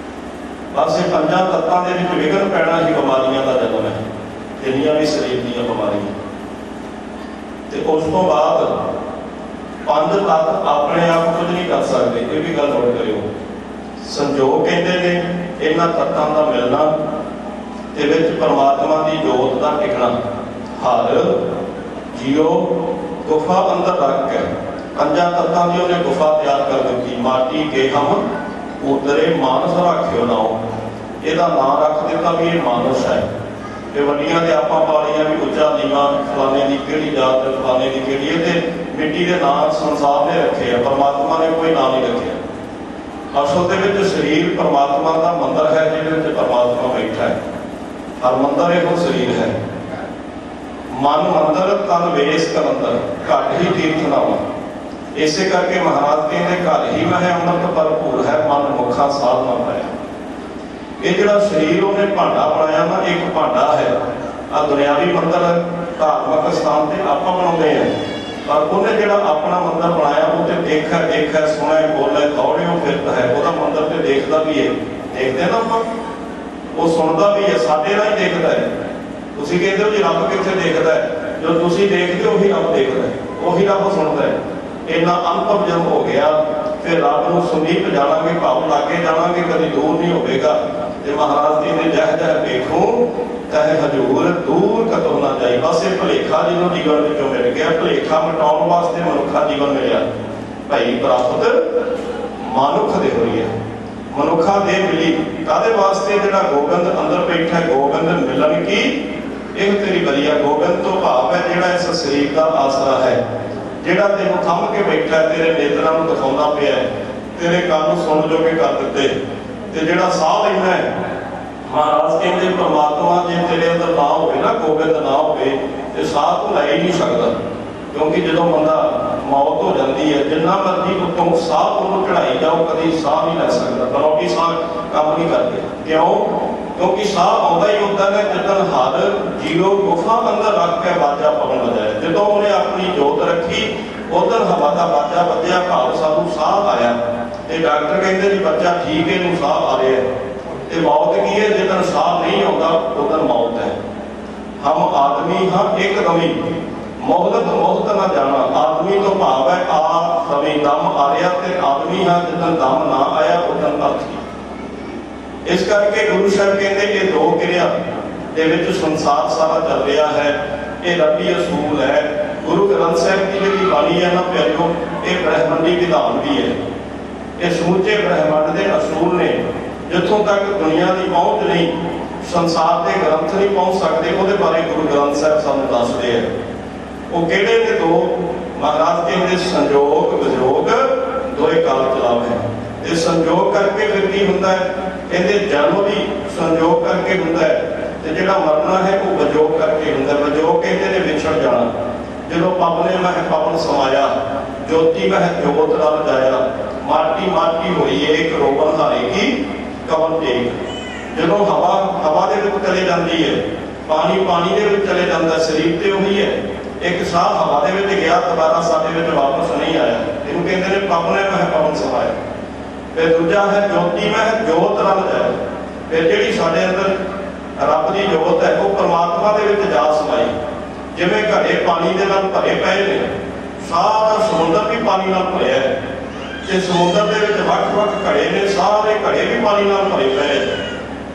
Speaker 4: ਬਸ ਇਹ ਪੰਜਾਂ ਤੱਤਾਂ ਦੇ ਵਿੱਚ ਵਿਘਨ ਪੈਣਾ ਹੀ ਬਿਮਾਰੀਆਂ ਦਾ ਜਨਮ ਹੈ, ਜਿੰਨੀਆਂ ਵੀ ਸਰੀਰ ਦੀਆਂ ਬਿਮਾਰੀਆਂ। ਤੇ ਉਸ ਤੋਂ ਬਾਅਦ ਪੰਜ ਤੱਤ ਆਪਣੇ ਆਪ ਕੁਝ ਨਹੀਂ ਕਰ ਸਕਦੇ, ਇਹ ਵੀ ਗੱਲ ਨੋਟ ਕਰਿਓ। ਸੰਜੋਗ ਕਹਿੰਦੇ ਨੇ ਇਹਨਾਂ ਤੱਤਾਂ ਦਾ ਮਿਲਣਾ ਤੇ ਵਿੱਚ ਪਰਮਾਤਮਾ ਦੀ ਜੋਤ ਦਾ ਟਿਕਣਾ। ਹਰ ਜੀਓ ਗੁਫਾ ਅੰਦਰ ਰੱਖ ਕੇ ਪੰਜਾਂ ਤੱਤਾਂ ਦੀ ਉਹਨੇ ਗੁਫਾ ਤਿਆਰ ਕਰ ਦਿੱਤੀ। ਮਾਟੀ ਕੇ ਹਮ ਉਤਰੇ ਮਾਨਸ ਰੱਖਿਓ ਨਾਉ। ਇਹਦਾ ਨਾਂ ਰੱਖ ਦਿੱਤਾ ਵੀ ਇਹ ਮਾਨਸ ਹੈ। ਤੇ ਵੱਡੀਆਂ ਦੇ ਆਪਾਂ ਪਾਲੀਆਂ ਵੀ ਉੱਚਾ ਨੀਵਾਂ, ਫਲਾਣੇ ਦੀ ਕਿਹੜੀ ਜਾਤ, ਫਲਾਣੇ ਦੀ ਕਿਹੜੀ। ਇਹ ਤੇ ਮਿੱਟੀ ਦੇ ਨਾਂ ਸੰਸਾਰ ਨੇ ਰੱਖੇ ਆ, ਪਰਮਾਤਮਾ ਨੇ ਕੋਈ ਨਾਂ ਨਹੀਂ ਰੱਖਿਆ। ਅਸਲ ਦੇ ਵਿੱਚ ਸਰੀਰ ਪਰਮਾਤਮਾ ਦਾ ਮੰਦਰ ਹੈ, ਜਿਹਦੇ ਵਿੱਚ ਪਰਮਾਤਮਾ ਬੈਠਾ ਹੈ। ਹਰ ਮੰਦਰ ਇਹੋ ਸਰੀਰ ਹੈ। ਮਨ ਮੰਦਰ ਤਨ ਵੇਸ ਕਲੰਦਰ, ਘੱਟ ਹੀ ਤੀਰਥ ਨਾਵਾਂ। ਇਸੇ ਕਰਕੇ ਮਹਾਰਾਜ ਕਹਿੰਦੇ ਘਰ ਹੀ ਮਹਿ ਅੰਮ੍ਰਿਤ ਭਰਪੂਰ ਹੈ, ਮਨ ਮੁਖਾਂ ਸਾਧ ਨਾ ਪਾਇਆ। ਇਹ ਜਿਹੜਾ ਸਰੀਰ ਉਹਨੇ ਭਾਂਡਾ ਬਣਾਇਆ ਨਾ, ਇੱਕ ਭਾਂਡਾ ਹੈ। ਆ ਦੁਨਿਆਵੀ ਮੰਦਰ ਧਾਰਮਿਕ ਸਥਾਨ ਤੇ ਆਪਾਂ ਬਣਾਉਂਦੇ ਆ, ਪਰ ਉਹਨੇ ਜਿਹੜਾ ਆਪਣਾ ਮੰਦਰ ਬਣਾਇਆ ਉਹ ਤੇ ਦੇਖ ਹੈ, ਸੁਣਾ ਬੋਲੇ ਦੌੜਿਓ ਫਿਰਦਾ ਹੈ। ਉਹਦਾ ਮੰਦਰ ਤੇ ਦੇਖਦਾ ਵੀ ਹੈ, ਦੇਖਦੇ ਨਾ ਆਪਾਂ, ਉਹ ਸੁਣਦਾ ਵੀ ਹੈ, ਸਾਡੇ ਨਾਲ ਹੀ ਦੇਖਦਾ ਹੈ। ਤੁਸੀਂ ਕਹਿੰਦੇ ਹੋ ਜੀ ਰੱਬ ਕਿੱਥੇ ਦੇਖਦਾ ਹੈ? ਜੋ ਤੁਸੀਂ ਦੇਖਦੇ ਹੋ ਉਹੀ ਰੱਬ ਦੇਖਦਾ ਹੈ, ਉਹੀ ਰੱਬ ਸੁਣਦਾ ਹੈ। ਇੰਨਾ ਅਨੁਭਵ ਜਦ ਹੋ ਗਿਆ ਫਿਰ ਰੱਬ ਨੂੰ ਸਮੀਪ ਜਾਣਾਂਗੇ, ਭਾਵ ਲਾਗੇ ਜਾਣਾਂਗੇ, ਕਦੀ ਦੂਰ ਨਹੀਂ ਹੋਵੇਗਾ। ਤੇ ਮਹਾਰਾਜ ਜੀ ਨੇ ਜਹ ਜਹ ਵੇਖੋ ਤਹ ਹਜੂਰ ਦੂਰ ਕਤੋਂ ਨਾ ਜਾਈ। ਬਸ ਇਹ ਭੁਲੇਖਾ ਜਿਹਨੂੰ ਜੀਵਨ ਵਿੱਚੋਂ ਮਿਲ ਗਿਆ, ਭੁਲੇਖਾ ਮਿਟਾਉਣ ਵਾਸਤੇ ਮਨੁੱਖਾ ਜੀਵਨ ਮਿਲਿਆ। ਭਾਈ ਪ੍ਰਾਪਤ ਮਾਨੁੱਖ ਦੇ ਹੋਈ ਹੈ। ਮਨੁੱਖਾਂ ਦੇ ਮਿਲੀ ਕਾਹਦੇ ਵਾਸਤੇ? ਜਿਹੜਾ ਗੋਬਿੰਦ ਅੰਦਰ ਬੈਠਾ, ਗੋਬਿੰਦ ਮਿਲਣ ਕੀ ਇਹ ਤੇਰੀ ਬਲੀਆ। ਗੋਬਿੰਦ ਤੋਂ ਭਾਵ ਹੈ ਜਿਹੜਾ ਇਸ ਸਰੀਰ ਦਾ ਆਸਰਾ ਹੈ, ਜਿਹੜਾ ਤੈਨੂੰ ਥੰਮ ਕੇ ਬੈਠਾ, ਤੇਰੇ ਨੇਤਰਾਂ ਨੂੰ ਦਿਖਾਉਂਦਾ ਪਿਆ, ਤੇਰੇ ਕੰਨ ਨੂੰ ਸੁਣ ਜੋਗੇ ਕਰ ਦਿੱਤੇ, ਤੇ ਜਿਹੜਾ ਸਾਹ ਲੈਣਾ ਹੈ। ਮਹਾਰਾਜ ਕਹਿੰਦੇ ਪਰਮਾਤਮਾ ਜੇ ਤੇਰੇ ਅੰਦਰ ਨਾ ਹੋਵੇ ਨਾ, ਗੋਬਿੰਦ ਨਾ ਹੋਵੇ, ਤੇ ਸਾਹ ਤੂੰ ਲੈ ਹੀ ਨਹੀਂ ਸਕਦਾ। ਕਿਉਂਕਿ ਜਦੋਂ ਬੰਦਾ ਮੌਤ ਹੋ ਜਾਂਦੀ ਹੈ, ਜਿੰਨਾ ਮਰਜ਼ੀ ਉੱਤੋਂ ਸਾਹ ਉਹਨੂੰ ਚੜਾਈ ਜਾਓ, ਕਦੀ ਸਾਹ ਨਹੀਂ ਲੈ ਸਕਦਾ। ਬਰੌਡੀ ਸਾਹ ਕੰਮ ਨਹੀਂ ਕਰਦੇ। ਕਿਉਂ? ਕਿਉਂਕਿ ਸਾਹ ਆਉਂਦਾ ਹੀ ਹੁੰਦਾ ਹੈ ਜਦੋਂ ਹਰ ਜੀਰੋ ਗੁਫਾ ਅੰਦਰ ਰੱਖ ਕੇ ਵਾਜਾ ਪਾਉਣ ਲੱਗਾ। ਜਦੋਂ ਉਹਨੇ ਆਪਣੀ ਜੋਤ ਰੱਖੀ, ਉਧਰ ਹਵਾ ਦਾ ਵਾਜਾ ਵੱਜਿਆ, ਭਾਵ ਸਾਨੂੰ ਸਾਹ ਆਇਆ, ਤੇ ਡਾਕਟਰ ਕਹਿੰਦੇ ਜੀ ਬੱਚਾ ਠੀਕ ਹੈ, ਇਹਨੂੰ ਸਾਹ ਆ ਰਿਹਾ। ਤੇ ਮੌਤ ਕੀ ਹੈ? ਜਦੋਂ ਸਾਹ ਨਹੀਂ ਆਉਂਦਾ ਉਦੋਂ ਮੌਤ ਹੈ। ਹਮ ਆਦਮੀ ਹਾਂ ਇੱਕਦਮੀ ਮੋਹਲਤ ਨਾ ਜਾਣਾ। ਆਦਮੀ ਤੋਂ ਭਾਵ ਹੈ ਆ ਰਵੀ ਦਮ ਆ ਰਿਹਾ, ਤੇ ਆਦਮੀ ਹਾਂ ਜਦੋਂ ਦਮ ਨਾ ਆਇਆ ਉਦੋਂ ਅਰਥੀ। ਇਸ ਕਰਕੇ ਗੁਰੂ ਸਾਹਿਬ ਕਹਿੰਦੇ ਇਹ ਦੋ ਕਿਰਿਆ ਦੇ ਵਿੱਚ ਸੰਸਾਰ ਸਾਰਾ ਚੱਲ ਰਿਹਾ ਹੈ। ਇਹ ਰੱਬੀ ਅਸੂਲ ਹੈ। ਗੁਰੂ ਗ੍ਰੰਥ ਸਾਹਿਬ ਦੀ ਜਿਹੜੀ ਬਾਣੀ ਹੈ ਨਾ ਪਿਆਰਿਓ, ਇਹ ਬ੍ਰਹਮੰਡੀ ਵਿਧਾਨ ਵੀ ਹੈ। ਇਹ ਸਮੁੱਚੇ ਬ੍ਰਹਮੰਡ ਦੇ ਅਸੂਲ ਨੇ। ਜਿੱਥੋਂ ਤੱਕ ਦੁਨੀਆ ਦੀ ਪਹੁੰਚ ਨਹੀਂ, ਸੰਸਾਰ ਦੇ ਗ੍ਰੰਥ ਨਹੀਂ ਪਹੁੰਚ ਸਕਦੇ, ਉਹਦੇ ਬਾਰੇ ਗੁਰੂ ਗ੍ਰੰਥ ਸਾਹਿਬ ਸਾਨੂੰ ਦੱਸਦੇ ਆ। ਉਹ ਕਿਹੜੇ ਨੇ ਦੋ? ਮਹਾਰਾਜ ਕਹਿੰਦੇ ਸੰਜੋਗ ਵਿਜੋਗ ਦੋਏ ਕਾਲ ਚਲਾਵੇ। ਇਹ ਸੰਜੋਗ ਕਰਕੇ ਫਿਰ ਕੀ ਹੁੰਦਾ ਹੈ? ਕਹਿੰਦੇ ਜਨਮ ਵੀ ਸੰਜੋਗ ਕਰਕੇ ਹੁੰਦਾ ਹੈ, ਤੇ ਜਿਹੜਾ ਮਰਨਾ ਹੈ ਉਹ ਵਿਜੋਗ ਕਰਕੇ ਹੁੰਦਾ। ਵਿਜੋਗ ਕਹਿੰਦੇ ਨੇ ਵਿਛੜ ਜਾਣਾ। ਜਦੋਂ ਪਵਨੇ ਮਹਿ ਪਵਨ ਸਮਾਇਆ, ਜੋਤੀ ਮਹਿ ਜੋਤ ਰਲ ਜਾਇਆ, ਮਾਟੀ ਮਾਟੀ ਹੋਈ ਏਕ ਰੋਵਨ ਹਾਰੇਗੀ ਕਵਨ ਟੇਕ। ਜਦੋਂ ਹਵਾ ਦੇ ਵਿੱਚ ਚਲੇ ਜਾਂਦੀ ਹੈ, ਪਾਣੀ ਦੇ ਵਿੱਚ ਚਲੇ ਜਾਂਦਾ, ਸਰੀਰ ਤੇ ਉਹੀ ਹੈ। ਇੱਕ ਸਾਹ ਹਵਾ ਦੇ ਵਿੱਚ ਗਿਆ, ਦੁਬਾਰਾ ਸਾਡੇ ਵਿੱਚ ਵਾਪਸ ਨਹੀਂ ਆਇਆ। ਇਹਨੂੰ ਕਹਿੰਦੇ ਨੇ ਪਵਨੇ ਮਹਿ ਪਵਨ ਸਮਾਇਆ। ਫਿਰ ਦੂਜਾ ਹੈ ਜੋਤੀ ਮਹਿ ਜੋਤ ਰਲ ਜਾਏ। ਫਿਰ ਜਿਹੜੀ ਸਾਡੇ ਅੰਦਰ ਰੱਬ ਦੀ ਜੋਤ ਹੈ, ਉਹ ਪਰਮਾਤਮਾ ਦੇ ਵਿੱਚ ਜਾ ਸਮਾਈ। ਜਿਵੇਂ ਘੜੇ ਪਾਣੀ ਦੇ ਨਾਲ ਭਰੇ ਪਏ ਨੇ, ਸਾਰਾ ਸਮੁੰਦਰ ਵੀ ਪਾਣੀ ਨਾਲ ਭਰਿਆ ਹੈ, ਤੇ ਸਮੁੰਦਰ ਦੇ ਵਿੱਚ ਵੱਖ-ਵੱਖ ਘੜੇ ਨੇ, ਸਾਰੇ ਘੜੇ ਵੀ ਪਾਣੀ ਨਾਲ ਭਰੇ ਪਏ।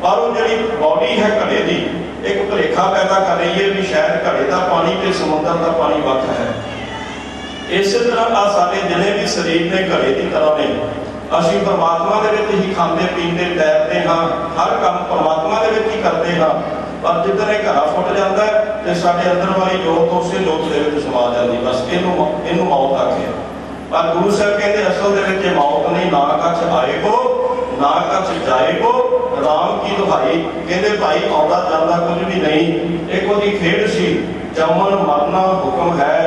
Speaker 4: ਪਰ ਉਹ ਜਿਹੜੀ ਬੋਡੀ ਹੈ ਘੜੇ ਦੀ, ਇੱਕ ਭੁਲੇਖਾ ਪੈਦਾ ਕਰ ਰਹੀ ਹੈ ਵੀ ਸ਼ਾਇਦ ਘੜੇ ਦਾ ਪਾਣੀ ਤੇ ਸਮੁੰਦਰ ਦਾ ਪਾਣੀ ਵੱਖ ਹੈ। ਇਸੇ ਤਰ੍ਹਾਂ ਆ ਸਾਡੇ ਜਿੰਨੇ ਵੀ ਸਰੀਰ ਨੇ ਘੜੇ ਦੀ ਤਰ੍ਹਾਂ ਨੇ। ਅਸੀਂ ਪਰਮਾਤਮਾ ਦੇ ਵਿੱਚ ਹੀ ਖਾਂਦੇ ਪੀਂਦੇ ਤੈਰਦੇ ਹਾਂ, ਹਰ ਕੰਮ ਪਰਮਾਤਮਾ ਦੇ ਵਿੱਚ ਹੀ ਕਰਦੇ ਹਾਂ। ਪਰ ਜਿੱਦਣ ਇਹ ਘੜਾ ਫੁੱਟ ਜਾਂਦਾ ਹੈ ਤੇ ਸਾਡੇ ਅੰਦਰ ਵਾਲੀ ਜੋਤ ਉਸੇ ਜੋਤ ਦੇ ਵਿੱਚ ਸਮਾ ਜਾਂਦੀ। ਬਸ ਇਹਨੂੰ ਮੌਤ ਆਖਿਆ। ਪਰ ਗੁਰੂ ਸਾਹਿਬ ਕਹਿੰਦੇ ਅਸਲ ਦੇ ਵਿੱਚ ਇਹ ਮੌਤ ਨਹੀਂ। ਨਾ ਕੱਛ ਆਏਗੋ ਨਾ ਕੱਛ ਜਾਏਗੋ, ਰਾਮ ਕੀ ਦੁਹਾਈ। ਕਹਿੰਦੇ ਭਾਈ ਆਉਂਦਾ ਜਾਂਦਾ ਕੁਝ ਵੀ ਨਹੀਂ। ਇੱਕ ਉਹਦੀ ਖੇਡ ਸੀ, ਜੰਮਣ ਮਰਨਾ ਹੁਕਮ ਹੈ,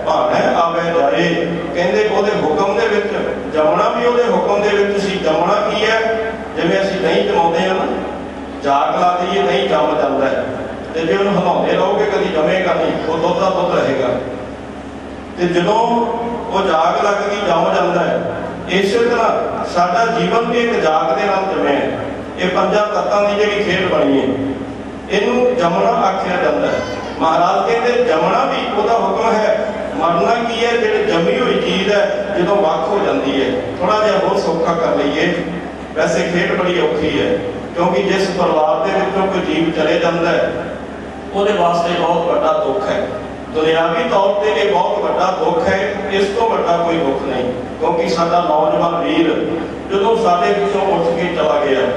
Speaker 4: ਭਾਣੇ ਆਵੇ ਜਾਏ। ਕਹਿੰਦੇ ਉਹਦੇ ਹੁਕਮ ਦੇ ਵਿੱਚ ਜੰਮਣਾ ਵੀ ਉਹਦੇ ਹੁਕਮ ਦੇ ਵਿੱਚ ਸੀ। ਜੰਮਣਾ ਕੀ ਹੈ? ਜਿਵੇਂ ਅਸੀਂ ਨਹੀਂ ਜਮਾਉਂਦੇ ਹਾਂ ਨਾ, ਜਾਗ ਲਾ ਦਈਏ, ਨਹੀਂ ਜੰਮ ਜਾਂਦਾ ਹੈ, ਤੇ ਜੇ ਉਹਨੂੰ ਹਿਲਾਉਂਦੇ ਰਹੋਗੇ ਕਦੀ ਜੰਮੇਗਾ ਨਹੀਂ, ਉਹ ਦੁੱਧ ਦਾ ਦੁੱਧ ਰਹੇਗਾ। ਤੇ ਜਦੋਂ ਉਹ ਜਾਗ ਲੱਗਦੀ ਜੰਮ ਜਾਂਦਾ ਹੈ। ਇਸੇ ਤਰ੍ਹਾਂ ਸਾਡਾ ਜੀਵਨ ਵੀ ਇੱਕ ਜਾਗ ਦੇ ਨਾਲ ਜੰਮਿਆ ਹੈ। ਇਹ ਪੰਜਾਂ ਤੱਤਾਂ ਦੀ ਜਿਹੜੀ ਖੇਡ ਬਣੀ ਹੈ, ਇਹਨੂੰ ਜੰਮਣਾ ਆਖਿਆ ਜਾਂਦਾ ਹੈ। ਮਹਾਰਾਜ ਕਹਿੰਦੇ ਜੰਮਣਾ ਵੀ ਉਹਦਾ ਹੁਕਮ ਹੈ। ਮਰਨਾ ਕੀ ਹੈ? ਜਿਹੜੀ ਜੰਮੀ ਹੋਈ ਚੀਜ਼ ਹੈ ਜਦੋਂ ਵੱਖ ਹੋ ਜਾਂਦੀ ਹੈ। ਥੋੜਾ ਜਿਹਾ ਹੋਰ ਸੌਖਾ ਕਰ ਲਈਏ, ਵੈਸੇ ਖੇਡ ਬੜੀ ਔਖੀ ਹੈ, ਕਿਉਂਕਿ ਜਿਸ ਪਰਿਵਾਰ ਦੇ ਵਿੱਚੋਂ ਕੋਈ ਜੀਵ ਚਲੇ ਜਾਂਦਾ ਹੈ, ਉਹਦੇ ਵਾਸਤੇ ਬਹੁਤ ਵੱਡਾ ਦੁੱਖ ਹੈ। ਦੁਨਿਆਵੀ ਤੌਰ ਤੇ ਇਹ ਬਹੁਤ ਵੱਡਾ ਦੁੱਖ ਹੈ। ਇਸ ਤੋਂ ਵੱਡਾ ਕੋਈ ਦੁੱਖ ਨਹੀਂ, ਕਿਉਂਕਿ ਸਾਡਾ ਨੌਜਵਾਨ ਵੀਰ ਜਦੋਂ ਸਾਡੇ ਵਿੱਚੋਂ ਉੱਠ ਕੇ ਚਲਾ ਗਿਆ,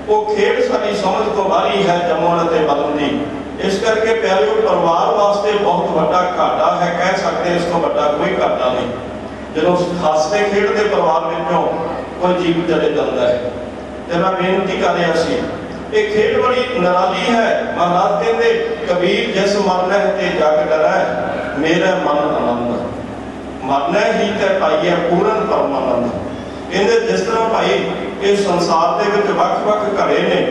Speaker 4: ਉਹ ਖੇਡ ਸਾਡੀ ਸਮਝ ਤੋਂ ਬਾਹਰੀ ਹੈ ਜੰਮਣ ਅਤੇ ਮਰਨ ਦੀ। ਇਸ ਕਰਕੇ ਪਿਆਰਿਓ, ਪਰਿਵਾਰ ਵਾਸਤੇ ਬਹੁਤ ਵੱਡਾ ਘਾਟਾ ਹੈ। ਕਹਿ ਸਕਦੇ ਇਸ ਤੋਂ ਵੱਡਾ ਕੋਈ ਘਾਟਾ ਨਹੀਂ ਜਦੋਂ ਹੱਸਦੇ ਖੇਡਦੇ ਪਰਿਵਾਰ ਵਿੱਚੋਂ ਕੋਈ ਜੀਵ ਚਲੇ ਜਾਂਦਾ ਹੈ। ਤੇ ਮੈਂ ਬੇਨਤੀ ਕਰ ਰਿਹਾ ਸੀ, ਇਹ ਖੇਡ ਬੜੀ ਨਿਰਾਲੀ ਹੈ। ਮਹਾਰਾਜ ਕਹਿੰਦੇ ਕਬੀਰ ਜਿਸ ਮਰਨਾ ਤੇ ਜਗ ਡਰੈ, ਮੇਰਾ ਮਨ ਆਨੰਦ। ਮਰਨਾ ਹੀ ਤੇ ਪਾਈਏ ਪੂਰਨ ਪਰਮਾਨੰਦ। ਕਹਿੰਦੇ ਜਿਸ ਤਰ੍ਹਾਂ ਭਾਈ ਇਹ ਸੰਸਾਰ ਦੇ ਵਿੱਚ ਵੱਖ-ਵੱਖ ਘੜੇ ਨੇ,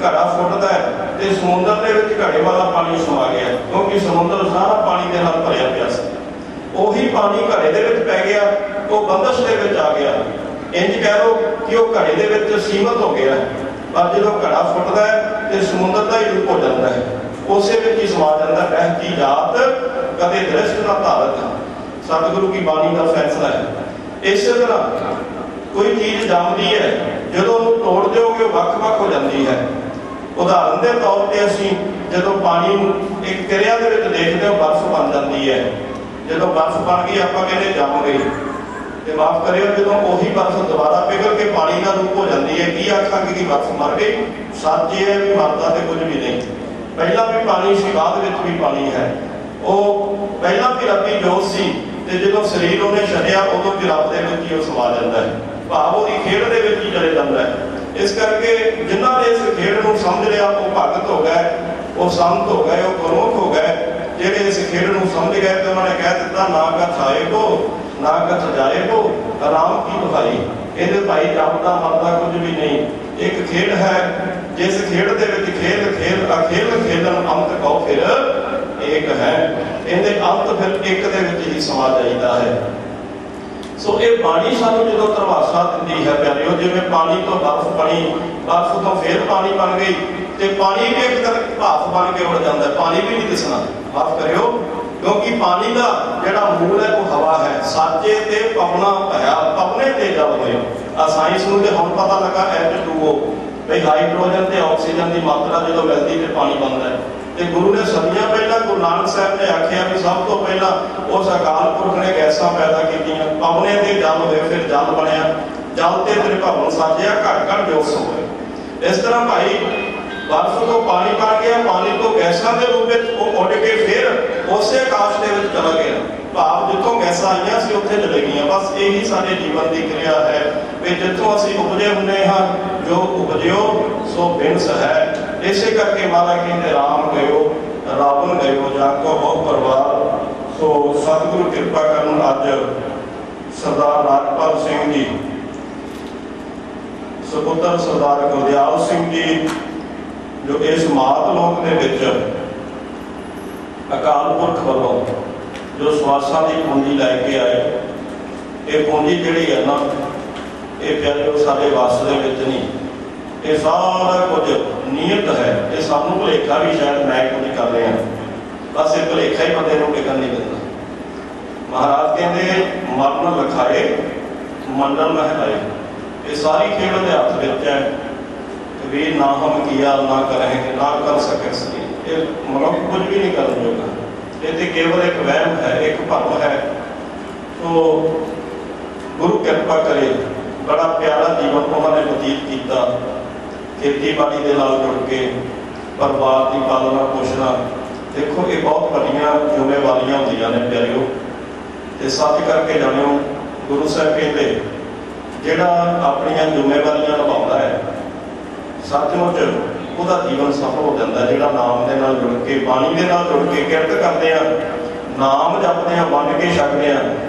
Speaker 4: ਘੜਾ ਫੁੱਟਦਾ ਹੈ ਤੇ ਸਮੁੰਦਰ ਦੇ ਵਿੱਚ ਘੜੇ ਵਾਲਾ ਪਾਣੀ ਸਮਾ ਗਿਆ, ਕਿਉਂਕਿ ਸਮੁੰਦਰ ਸਾਰਾ ਪਾਣੀ ਦੇ ਨਾਲ ਭਰਿਆ ਪਿਆ ਸੀ। ਉਹੀ ਪਾਣੀ ਘੜੇ ਦੇ ਵਿੱਚ ਪੈ ਗਿਆ, ਉਹ ਬੰਦਸ਼ ਦੇ ਵਿੱਚ ਆ ਗਿਆ। ਇੰਜ ਕਹਿ ਲਓ ਕਿ ਉਹ ਘੜੇ ਦੇ ਵਿੱਚ ਸੀਮਤ ਹੋ ਗਿਆ। ਪਰ ਜਦੋਂ ਘੜਾ ਫੁੱਟਦਾ ਹੈ ਤੇ ਸਮੁੰਦਰ ਦਾ ਹੀ ਰੂਪ ਹੋ ਜਾਂਦਾ ਹੈ, ਉਸੇ ਵਿੱਚ ਹੀ ਸਮਾ ਜਾਂਦਾ। ਬਹਿਤੀ ਜਾਤ ਕਦੇ ਦ੍ਰਿਸ਼ਟ ਨਾ ਧਾਰਤ, ਸਤਿਗੁਰੂ ਕੀ ਬਾਣੀ ਦਾ ਫੈਸਲਾ ਹੈ। ਇਸੇ ਤਰ੍ਹਾਂ ਕੋਈ ਚੀਜ਼ ਜੰਮਦੀ ਹੈ, ਜਦੋਂ ਉਹਨੂੰ ਤੋੜ ਦਿਓਗੇ ਉਹ ਵੱਖ-ਵੱਖ ਹੋ ਜਾਂਦੀ ਹੈ। ਉਦਾਹਰਨ ਦੇ ਤੌਰ ਤੇ ਅਸੀਂ ਜਦੋਂ ਪਾਣੀ ਨੂੰ ਇੱਕ ਕਿਰਿਆ ਦੇ ਵਿੱਚ ਦੇਖਦੇ ਹਾਂ, ਬਰਫ਼ ਬਣ ਜਾਂਦੀ ਹੈ। ਜਦੋਂ ਬਰਫ਼ ਬਣ ਗਈ ਆਪਾਂ ਕਹਿੰਦੇ ਜੰਮ ਗਈ, ਤੇ ਮਾਫ ਕਰਿਓ ਜਦੋਂ ਉਹੀ ਬਰਫ਼ ਦੁਬਾਰਾ ਪਿਘਲ ਕੇ ਪਾਣੀ ਦਾ ਰੂਪ ਹੋ ਜਾਂਦੀ ਹੈ, ਕੀ ਆਖਾਂਗੇ ਕਿ ਬਰਫ਼ ਮਰ ਗਈ? ਸੱਚ ਇਹ ਹੈ ਵੀ ਮਰਦਾ ਤੇ ਕੁਝ ਵੀ ਨਹੀਂ। ਪਹਿਲਾਂ ਵੀ ਪਾਣੀ ਸੀ, ਬਾਅਦ ਵਿੱਚ ਵੀ ਪਾਣੀ ਹੈ। ਉਹ ਪਹਿਲਾਂ ਵੀ ਰੱਬੀ ਜੋਤ ਸੀ ਤੇ ਜਦੋਂ ਸਰੀਰ ਉਹਨੇ ਛੱਡਿਆ ਉਦੋਂ ਵੀ ਰੱਬ ਦੇ ਵਿੱਚ ਹੀ ਉਹ ਸਮਾ ਜਾਂਦਾ ਹੈ, ਭਾਵ ਉਹਦੀ ਖੇਡ ਦੇ ਵਿੱਚ ਹੀ ਚਲੇ ਜਾਂਦਾ ਹੈ। ਇਸ ਕਰਕੇ ਜਿਨ੍ਹਾਂ ਨੇ ਇਸ ਖੇਡ ਨੂੰ ਸਮਝ ਲਿਆ ਉਹ ਭਗਤ ਹੋ ਗਏ, ਉਹ ਸੰਤ ਹੋ ਗਏ, ਉਹ ਗੁਰਮੁਖ ਹੋ ਗਏ। ਜਿਹੜੇ ਇਸ ਖੇਡ ਨੂੰ ਸਮਝ ਗਏ ਤੇ ਉਹਨਾਂ ਨੇ ਕਹਿ ਦਿੱਤਾ ਨਾ ਕਥ ਆਏ ਕੋ ਨਾ ਕਥ ਜਾਏ ਕੋ ਆਰਾਮ ਕੀ ਦੁਹਾਈ। ਇਹਦੇ ਭਾਈ ਜਪਦਾ ਮਰਦਾ ਕੁਝ ਵੀ ਨਹੀਂ। ਇੱਕ ਖੇਡ ਹੈ, ਜਿਸ ਖੇਡ ਦੇ ਵਿੱਚ ਅਖੇਲ ਖੇਲਣ ਅੰਤ ਕਹੋ ਫਿਰ ਇੱਕ ਹੈ। ਇਹਦੇ ਅੰਤ ਫਿਰ ਇੱਕ ਦੇ ਵਿੱਚ ਹੀ ਸਮਾ ਜਾਈਦਾ ਹੈ। ਸੋ ਇਹ ਬਾਣੀ ਸਾਨੂੰ ਜਦੋਂ ਧਰਵਾਸਾ ਦਿੰਦੀ ਹੈ ਪਿਆਰਿਓ, ਜਿਵੇਂ ਪਾਣੀ ਤੋਂ ਬਰਫ਼ ਬਣੀ, ਬਰਫ਼ ਤੋਂ ਫਿਰ ਪਾਣੀ ਬਣ ਗਈ ਤੇ ਪਾਣੀ ਵੀ ਇੱਕ ਤਰ੍ਹਾਂ ਭਾਫ ਬਣ ਕੇ ਉੱਡ ਜਾਂਦਾ, ਪਾਣੀ ਵੀ ਨਹੀਂ ਦਿਸਣਾ। ਮਾਫ ਕਰਿਓ, ਕਿਉਂਕਿ ਪਾਣੀ ਦਾ ਜਿਹੜਾ ਮੂਲ ਹੈ ਉਹ ਹਵਾ ਹੈ। ਸਾਚੇ ਤੇ ਪਵਨਾ ਭਇਆ ਪਵਨੇ ਤੇ ਜਲ ਹੋਇਆ। ਆ ਸਾਇੰਸ ਨੂੰ ਤੇ ਹੁਣ ਪਤਾ ਲੱਗਾ H2O ਵੀ ਹਾਈਡਰੋਜਨ ਤੇ ਆਕਸੀਜਨ ਦੀ ਮਾਤਰਾ ਜਦੋਂ ਮਿਲਦੀ ਤੇ ਪਾਣੀ ਬਣਦਾ ਹੈ। ਤੇ ਗੁਰੂ ਨੇ ਸਦੀਆਂ ਪਹਿਲਾਂ ਗੁਰੂ ਨਾਨਕ ਸਾਹਿਬ ਨੇ ਆਖਿਆ ਵੀ ਸਭ ਤੋਂ ਪਹਿਲਾਂ ਉਸ ਅਕਾਲ ਪੁਰਖ ਨੇ ਗੈਸਾਂ ਪੈਦਾ ਕੀਤੀਆਂ, ਪਵਨੇ ਤੇ ਜਲ ਹੋਏ, ਫਿਰ ਜਲ ਬਣਿਆ, ਜਲ ਤੇ ਤ੍ਰਿਭਵਨ ਸਾਜਿਆ, ਘੜ ਘੜ ਜੋਤ ਹੋਏ। ਇਸ ਤਰ੍ਹਾਂ ਭਾਈ ਬਰਫ਼ ਤੋਂ ਪਾਣੀ ਬਣ ਗਿਆ, ਪਾਣੀ ਤੋਂ ਗੈਸਾਂ ਦੇ ਰੂਪ ਵਿੱਚ ਉਹ ਉੱਡ ਕੇ ਫਿਰ ਉਸੇ ਆਕਾਸ਼ ਦੇ ਵਿੱਚ ਚਲਾ ਗਿਆ। ਭਾਵ ਜਿੱਥੋਂ ਗੈਸਾਂ ਆਈਆਂ ਸੀ ਉੱਥੇ ਚਲੇ ਗਈਆਂ। ਬਸ ਇਹੀ ਸਾਡੇ ਜੀਵਨ ਦੀ ਕਿਰਿਆ ਹੈ ਵੀ ਜਿੱਥੋਂ ਅਸੀਂ ਉਪਜੇ ਹੁੰਦੇ ਹਾਂ, ਜੋ ਉਪਜਿਓ ਸੋ ਬਿਨਸ ਹੈ। ਇਸੇ ਕਰਕੇ ਮਹਾਰਾਜ ਕਹਿੰਦੇ ਰਾਮ ਗਇਓ ਰਾਵਣ ਗਇਓ ਜਾਂ ਕੋ ਬਹੁ ਪਰਿਵਾਰ। ਸੋ ਸਤਿਗੁਰੂ ਕਿਰਪਾ ਕਰਨ ਅੱਜ ਸਰਦਾਰ ਰਾਜਪਾਲ ਸਿੰਘ ਜੀ ਸਪੁੱਤਰ ਸਰਦਾਰ ਗੁਰਦਿਆਲ ਸਿੰਘ ਜੀ ਜੋ ਇਸ ਮਾਤ ਲੋਕ ਦੇ ਵਿੱਚ ਅਕਾਲ ਪੁਰਖ ਵੱਲੋਂ ਜੋ ਸਵਾਸਾਂ ਦੀ ਪੂੰਜੀ ਲੈ ਕੇ ਆਏ, ਇਹ ਪੂੰਜੀ ਜਿਹੜੀ ਹੈ ਨਾ ਇਹ ਪਿਆਰਿਓ ਸਾਡੇ ਵੱਸ ਦੇ ਵਿੱਚ ਨਹੀਂ। ਇਹ ਸਾਰਾ ਕੁਝ ਨੀਅਤ ਹੈ। ਇਹ ਸਾਨੂੰ ਭੁਲੇਖਾ ਵੀ ਸ਼ਾਇਦ ਮੈਂ ਕੁਝ ਕਰ ਰਿਹਾ, ਬਸ ਇਹ ਭੁਲੇਖਾ ਹੀ ਬੰਦੇ ਨੂੰ ਟਿਕਣ ਨਹੀਂ ਦਿੰਦਾ। ਮਹਾਰਾਜ ਕਹਿੰਦੇ ਮਰਨ ਲਖਾਏ ਮੰਡਲ ਮਹਿਲਾਏ। ਇਹ ਸਾਰੀ ਖੇਡ ਦੇ ਹੱਥ ਵਿੱਚ ਹੈ ਵੀ ਨਾ ਹਮ ਕੀਆ ਨਾ ਕਰਾਂਗੇ ਨਾ ਕਰ ਸਕੇ ਸਰੀ। ਇਹ ਮਨੁੱਖ ਕੁਝ ਵੀ ਨਹੀਂ ਕਰਨ ਜੋਗਾ। ਇਹ ਤੇ ਕੇਵਲ ਇੱਕ ਵਹਿਮ ਹੈ, ਇੱਕ ਭਰਮ ਹੈ। ਸੋ ਗੁਰੂ ਕਿਰਪਾ ਕਰੇ, ਬੜਾ ਪਿਆਰਾ ਜੀਵਨ ਉਹਨਾਂ ਨੇ ਬਤੀਤ ਕੀਤਾ। ਖੇਤੀਬਾੜੀ ਦੇ ਨਾਲ ਜੁੜ ਕੇ ਪਰਿਵਾਰ ਦੀ ਪਾਲਣਾ ਪੋਸ਼ਣਾ, ਦੇਖੋ ਇਹ ਬਹੁਤ ਵੱਡੀਆਂ ਜ਼ਿੰਮੇਵਾਰੀਆਂ ਹੁੰਦੀਆਂ ਨੇ ਪਿਆਰਿਓ। ਤੇ ਸੱਚ ਕਰਕੇ ਜਾਣਿਓ, ਗੁਰੂ ਸਾਹਿਬ ਕਹਿੰਦੇ ਜਿਹੜਾ ਆਪਣੀਆਂ ਜ਼ਿੰਮੇਵਾਰੀਆਂ ਨਿਭਾਉਂਦਾ ਹੈ ਸੱਚਮੁੱਚ ਉਹਦਾ ਜੀਵਨ ਸਫਲ ਹੋ ਜਾਂਦਾ। ਜਿਹੜਾ ਨਾਮ ਦੇ ਨਾਲ ਜੁੜ ਕੇ, ਬਾਣੀ ਦੇ ਨਾਲ ਜੁੜ ਕੇ ਕਿਰਤ ਕਰਦੇ ਆ, ਨਾਮ ਜਪਦੇ ਆ, ਵੰਡ ਕੇ ਛਕਦੇ ਆ,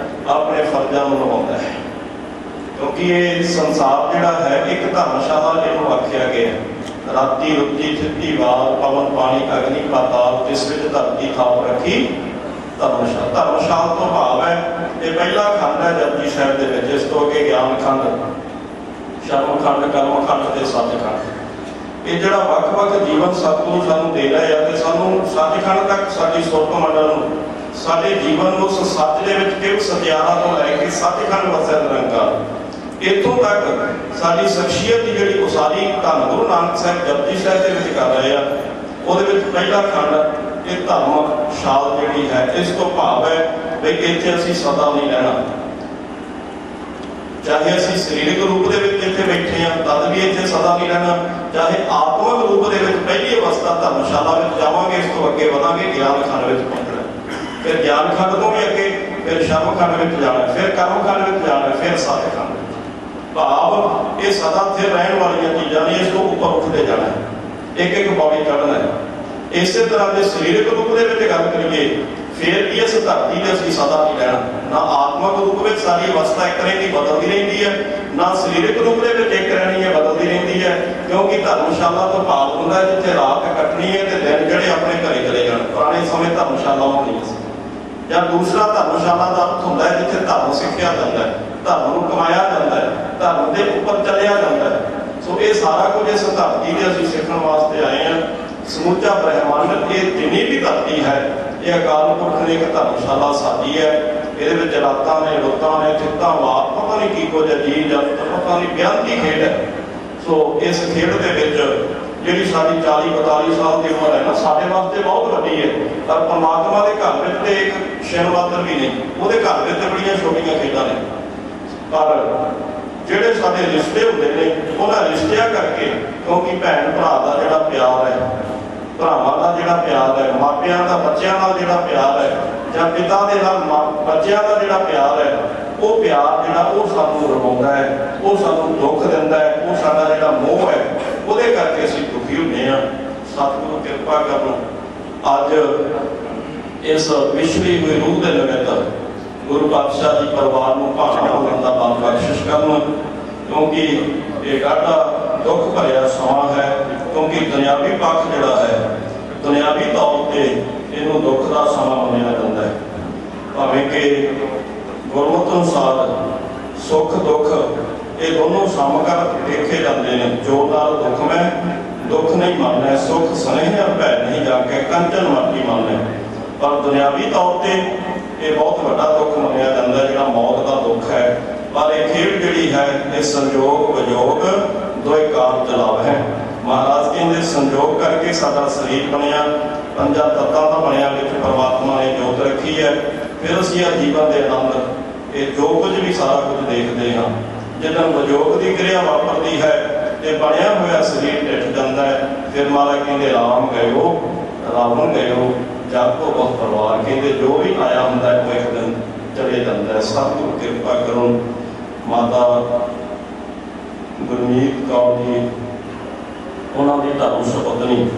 Speaker 4: ਆਪਣੇ ਫਰਜ਼ਾਂ ਨੂੰ ਨਿਭਾਉਂਦਾ ਹੈ। ਕਿਉਂਕਿ ਇਹ ਸੰਸਾਰ ਜਿਹੜਾ ਹੈ ਇੱਕ ਧਰਮਸ਼ਾਲਾ ਇਹਨੂੰ ਆਖਿਆ ਗਿਆ। ਰਾਤੀ ਰੁੱਤੀ ਥਿੱਤੀ ਵਾਲ ਪਵਨ ਪਾਣੀ ਅਗਨੀ ਪਾਤਾਲ, ਜਿਸ ਵਿੱਚ ਧਰਤੀ ਥਾਪ ਰੱਖੀ ਧਰਮਸ਼ਾਲਾ। ਧਰਮਸ਼ਾਲਾ ਤੋਂ ਭਾਵ ਹੈ ਇਹ ਪਹਿਲਾ ਖੰਡ ਹੈ ਜਪਜੀ ਸਾਹਿਬ ਦੇ ਵਿੱਚ। ਇਸ ਤੋਂ ਅੱਗੇ ਗਿਆਨ ਖੰਡ, ਸ਼ਰਮ ਖੰਡ, ਕਰਮ ਖੰਡ ਤੇ ਸੱਚ ਖੰਡ। ਇਹ ਜਿਹੜਾ ਵੱਖ-ਵੱਖ ਜੀਵਨ ਸਤਿਗੁਰੂ ਸਾਨੂੰ ਦੇ ਰਹੇ ਆ ਤੇ ਸਾਨੂੰ ਸੱਚਖੰਡ ਤੱਕ ਸਾਡੀ ਸੁਰਤ ਮੰਡਲ ਨੂੰ, ਸਾਡੇ ਜੀਵਨ ਨੂੰ ਉਸ ਸੱਚ ਦੇ ਵਿੱਚ ਕਿਉਂ ਸਤਿਆਰਾ ਤੋਂ ਲੈ ਕੇ ਸੱਚਖੰਡ ਵਸਿਆ ਨਿਰੰਕਾਰ, ਇੱਥੋਂ ਤੱਕ ਸਾਡੀ ਸ਼ਖਸੀਅਤ ਦੀ ਜਿਹੜੀ ਉਸਾਰੀ ਧੰਨ ਗੁਰੂ ਨਾਨਕ ਸਾਹਿਬ ਜਪਜੀ ਸਾਹਿਬ ਦੇ ਵਿੱਚ ਕਰ ਰਹੇ ਆ। ਉਹਦੇ ਵਿੱਚ ਪਹਿਲਾ ਖੰਡ ਇਹ ਧਰਮ ਸ਼ਾਲ ਜਿਹੜੀ ਹੈ, ਇਸ ਤੋਂ ਭਾਵ ਹੈ ਵੀ ਇੱਥੇ ਅਸੀਂ ਸਦਾ ਨਹੀਂ ਰਹਿਣਾ। ਚਾਹੇ ਅਸੀਂ ਸਰੀਰਕ ਰੂਪ ਦੇ ਵਿੱਚ ਇੱਥੇ ਬੈਠੇ ਹਾਂ ਤਦ ਵੀ ਇੱਥੇ ਸਦਾ ਨਹੀਂ ਰਹਿਣਾ, ਚਾਹੇ ਆਤਮਿਕ ਰੂਪ ਦੇ ਵਿੱਚ ਪਹਿਲੀ ਅਵਸਥਾ ਧਰਮਸ਼ਾਲਾ ਵਿੱਚ ਜਾਵਾਂਗੇ, ਇਸ ਤੋਂ ਅੱਗੇ ਵਧਾਂਗੇ, ਗਿਆਨ ਖੰਡ ਵਿੱਚ ਪਹੁੰਚਣਾ, ਫਿਰ ਗਿਆਨ ਖੰਡ ਤੋਂ ਵੀ ਅੱਗੇ ਫਿਰ ਸ਼ਰਮ ਖੰਡ ਵਿੱਚ ਜਾਣਾ, ਫਿਰ ਕਰਮ ਖੰਡ ਵਿੱਚ ਜਾਣਾ, ਫਿਰ ਸੱਚ ਖੰਡ ਵਿੱਚ। ਭਾਵ ਇਹ ਸਦਾ ਇੱਥੇ ਰਹਿਣ ਵਾਲੀਆਂ ਚੀਜ਼ਾਂ ਨੇ, ਇਸ ਤੋਂ ਉੱਪਰ ਉੱਠਦੇ ਜਾਣਾ, ਇੱਕ ਇੱਕ ਪੌੜੀ ਚੜ੍ਹਨਾ ਹੈ। ਇਸੇ ਤਰ੍ਹਾਂ ਦੇ ਸਰੀਰਕ ਰੂਪ ਦੇ ਵਿੱਚ ਗੱਲ ਕਰੀਏ ਫਿਰ ਵੀ ਇਸ ਧਰਤੀ ਤੇ ਅਸੀਂ ਸਦਾ ਨਹੀਂ ਰਹਿਣਾ। ਨਾ ਆਤਮਿਕ ਰੂਪ ਵਿੱਚ ਸਾਡੀ ਅਵਸਥਾ ਇੱਕ ਰਹਿੰਦੀ ਬਦਲਦੀ ਰਹਿੰਦੀ ਹੈ, ਨਾ ਸਰੀਰਕ ਰੂਪ ਦੇ ਵਿੱਚ ਇੱਕ ਰਹਿਣੀ ਹੈ ਬਦਲਦੀ ਰਹਿੰਦੀ ਹੈ। ਕਿਉਂਕਿ ਧਰਮਸ਼ਾਲਾ ਤੋਂ ਭਾਵ ਹੁੰਦਾ ਜਿੱਥੇ ਰਾਤ ਕੱਟਣੀ ਹੈ ਤੇ ਦਿਨ ਜਿਹੜੇ ਆਪਣੇ ਘਰੇ ਚਲੇ ਜਾਣ। ਪੁਰਾਣੇ ਸਮੇਂ ਧਰਮਸ਼ਾਲਾ ਹੁੰਦੀਆਂ ਸੀ। ਜਾਂ ਦੂਸਰਾ ਧਰਮਸ਼ਾਲਾ ਦਾ ਅਰਥ ਹੁੰਦਾ ਹੈ ਜਿੱਥੇ ਧਰਮ ਸਿੱਖਿਆ ਜਾਂਦਾ ਹੈ, ਧਰਮ ਨੂੰ ਕਮਾਇਆ ਜਾਂਦਾ ਹੈ, ਧਰਮ ਦੇ ਉੱਪਰ ਚੱਲਿਆ ਜਾਂਦਾ ਹੈ। ਸੋ ਇਹ ਸਾਰਾ ਕੁਝ ਇਸ ਧਰਤੀ ਤੇ ਅਸੀਂ ਸਿੱਖਣ ਵਾਸਤੇ ਆਏ ਹਾਂ। ਸਮੁੱਚਾ ਬ੍ਰਹਿਮੰਡ ਇਹ ਜਿੰਨੀ ਵੀ ਧਰਤੀ ਹੈ ਇਹ ਅਕਾਲ ਪੁਰਖ ਨੇ ਇੱਕ ਧਰਮਸ਼ਾਲਾ ਸਾਜੀ ਹੈ। ਇਹਦੇ ਵਿੱਚ ਰਾਤਾਂ ਨੇ, ਰੁੱਤਾਂ ਨੇ, ਚਿੱਤਾਂ ਵਾਰ ਪਤਾ ਨਹੀਂ ਕੀ ਕੁਝ ਅਜੀਬ ਜੰਤ, ਪਤਾ ਨਹੀਂ ਬਿਆੰਤੀ ਖੇਡ ਹੈ। ਸੋ ਇਸ ਖੇਡ ਦੇ ਵਿੱਚ ਜਿਹੜੀ ਸਾਡੀ 40-42 ਸਾਲ ਦੀ ਉਮਰ ਹੈ ਨਾ, ਸਾਡੇ ਵਾਸਤੇ ਬਹੁਤ ਵੱਡੀ ਹੈ। ਪਰ ਪਰਮਾਤਮਾ ਦੇ ਘਰ ਵਿੱਚ ਤੇ ਇੱਕ ਛਿਣ ਮਾਤਰ ਵੀ ਨਹੀਂ, ਉਹਦੇ ਘਰ ਵਿੱਚ ਤੇ ਬੜੀਆਂ ਛੋਟੀਆਂ ਖੇਡਾਂ ਨੇ। ਪਰ ਜਿਹੜੇ ਸਾਡੇ ਰਿਸ਼ਤੇ ਹੁੰਦੇ ਨੇ ਉਹਨਾਂ ਰਿਸ਼ਤਿਆਂ ਕਰਕੇ, ਕਿਉਂਕਿ ਭੈਣ ਭਰਾ ਦਾ ਜਿਹੜਾ ਪਿਆਰ ਹੈ, ਭਰਾਵਾਂ ਦਾ ਜਿਹੜਾ ਪਿਆਰ ਹੈ, ਮਾਪਿਆਂ ਦਾ ਬੱਚਿਆਂ ਨਾਲ ਜਿਹੜਾ ਪਿਆਰ ਹੈ, ਜਾਂ ਪਿਤਾ ਦੇ ਨਾਲ ਬੱਚਿਆਂ ਦਾ ਜਿਹੜਾ ਪਿਆਰ ਹੈ, ਉਹ ਪਿਆਰ ਜਿਹੜਾ ਉਹ ਸਾਨੂੰ ਰਵਾਉਂਦਾ ਹੈ, ਉਹ ਸਾਨੂੰ ਦੁੱਖ ਦਿੰਦਾ ਹੈ, ਉਹ ਸਾਡਾ ਜਿਹੜਾ ਮੋਹ ਹੈ ਉਹਦੇ ਕਰਕੇ ਅਸੀਂ ਦੁਖੀ ਹੁੰਦੇ ਹਾਂ। ਸਤਿਗੁਰੂ ਕਿਰਪਾ ਕਰਨ ਅੱਜ ਇਸ ਵਿਛੜੀ ਹੋਈ ਰੂਹ ਦੇ ਨਿਮਿਤ ਗੁਰੂ ਪਾਤਸ਼ਾਹ ਜੀ ਪਰਿਵਾਰ ਨੂੰ ਭਾਣਾ ਹੋਣ ਦਾ ਬਲ ਬਖਸ਼ਿਸ਼ ਕਰਨ, ਕਿਉਂਕਿ ਇਹ ਡਾਢਾ ਦੁੱਖ ਭਰਿਆ ਸਮਾਂ ਹੈ। ਕਿਉਂਕਿ ਦੁਨਿਆਵੀ ਪੱਖ ਜਿਹੜਾ ਹੈ, ਦੁਨਿਆਵੀ ਤੌਰ ਤੇ ਇਹਨੂੰ ਦੁੱਖ ਦਾ ਸਮਾਂ ਮੰਨਿਆ ਜਾਂਦਾ ਹੈ। ਭਾਵੇਂ ਕਿ ਗੁਰਮਤਿ ਅਨੁਸਾਰ ਸੁੱਖ ਦੁੱਖ ਇਹ ਦੋਨੋਂ ਸਮਕਰ ਦੇਖੇ ਜਾਂਦੇ ਨੇ। ਜੋ ਨਾਲ ਦੁੱਖ ਮੈਂ ਦੁੱਖ ਨਹੀਂ ਮੰਨਣਾ, ਸੁੱਖ ਸਨੇਹ ਭੈ ਨਹੀਂ ਜਾ ਕੇ ਕੰਚਨ ਮਾਟੀ ਮੰਨਣਾ। ਪਰ ਦੁਨਿਆਵੀ ਤੌਰ ਤੇ ਇਹ ਬਹੁਤ ਵੱਡਾ ਦੁੱਖ ਮੰਨਿਆ ਜਾਂਦਾ ਜਿਹੜਾ ਮੌਤ ਦਾ ਦੁੱਖ ਹੈ। ਪਰ ਇਹ ਖੇਡ ਜਿਹੜੀ ਹੈ ਇਹ ਸੰਜੋਗ ਵਿਜੋਗ ਦੋਏ ਕਾਲ ਚਲਾਵ ਹੈ। ਮਹਾਰਾਜ ਕਹਿੰਦੇ ਸੰਜੋਗ ਕਰਕੇ ਸਾਡਾ ਸਰੀਰ ਬਣਿਆ, ਪੰਜਾਂ ਤੱਤਾਂ ਦਾ ਬਣਿਆ, ਵਿੱਚ ਪਰਮਾਤਮਾ ਨੇ ਜੋਤ ਰੱਖੀ ਹੈ। ਫਿਰ ਅਸੀਂ ਆ ਜੀਵਨ ਦੇ ਆਨੰਦ ਇਹ ਜੋ ਕੁਝ ਵੀ ਸਾਰਾ ਕੁਝ ਦੇਖਦੇ ਹਾਂ, ਜਦੋਂ ਵਿਜੋਗ ਦੀ ਕਿਰਿਆ ਵਾਪਰਦੀ ਹੈ ਤੇ ਬਣਿਆ ਹੋਇਆ ਸਰੀਰ ਟਿੱਟ ਜਾਂਦਾ ਹੈ। ਫਿਰ ਮਹਾਰਾਜ ਕਹਿੰਦੇ ਰਾਮ ਗਇਓ ਰਾਵਣ ਗਇਓ ਜਾਗੋ ਬਹੁਤ ਪਰਿਵਾਰ, ਕਹਿੰਦੇ ਜੋ ਵੀ ਆਇਆ ਹੁੰਦਾ ਉਹ ਇੱਕ ਦਿਨ ਚਲੇ ਜਾਂਦਾ ਹੈ। ਸਤਿਗੁਰੂ ਕਿਰਪਾ ਕਰੋ। ਮਾਤਾ ਗੁਰਮੀਤ ਕੌਰ ਜੀ, ਉਹਨਾਂ ਦੀ ਧਰਮ ਸੁਪਤਨੀ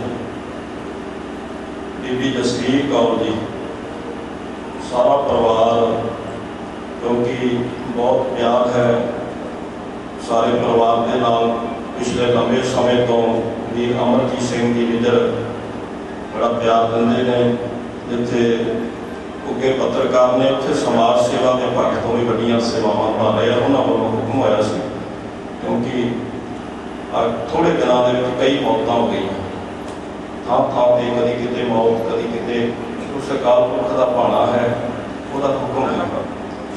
Speaker 4: ਬੀਬੀ ਜਸਵੀਰ ਕੌਰ ਜੀ, ਸਾਰਾ ਪਰਿਵਾਰ, ਕਿਉਂਕਿ ਬਹੁਤ ਪਿਆਰ ਹੈ ਸਾਰੇ ਪਰਿਵਾਰ ਦੇ ਨਾਲ। ਪਿਛਲੇ ਲੰਬੇ ਸਮੇਂ ਤੋਂ ਵੀਰ ਅਮਰਜੀਤ ਸਿੰਘ ਜੀ ਨਿੱਜਰ ਬੜਾ ਪਿਆਰ ਦਿੰਦੇ ਨੇ। ਜਿੱਥੇ ਉੱਗੇ ਪੱਤਰਕਾਰ ਨੇ ਉੱਥੇ ਸਮਾਜ ਸੇਵਾ ਦੇ ਪੱਖ ਤੋਂ ਵੀ ਵੱਡੀਆਂ ਸੇਵਾਵਾਂ ਨਿਭਾ ਰਹੇ ਆ। ਉਹਨਾਂ ਵੱਲੋਂ ਹੁਕਮ ਹੋਇਆ ਸੀ, ਕਿਉਂਕਿ ਥੋੜ੍ਹੇ ਦਿਨਾਂ ਦੇ ਵਿੱਚ ਕਈ ਮੌਤਾਂ ਹੋ ਗਈਆਂ ਥਾਂ ਥਾਂ 'ਤੇ, ਕਦੀ ਕਿਤੇ ਮੌਤ, ਕਦੀ ਕਿਤੇ। ਉਸ ਅਕਾਲ ਪੁਰਖ ਦਾ ਭਾਣਾ ਹੈ, ਉਹਦਾ ਹੁਕਮ ਹੈ।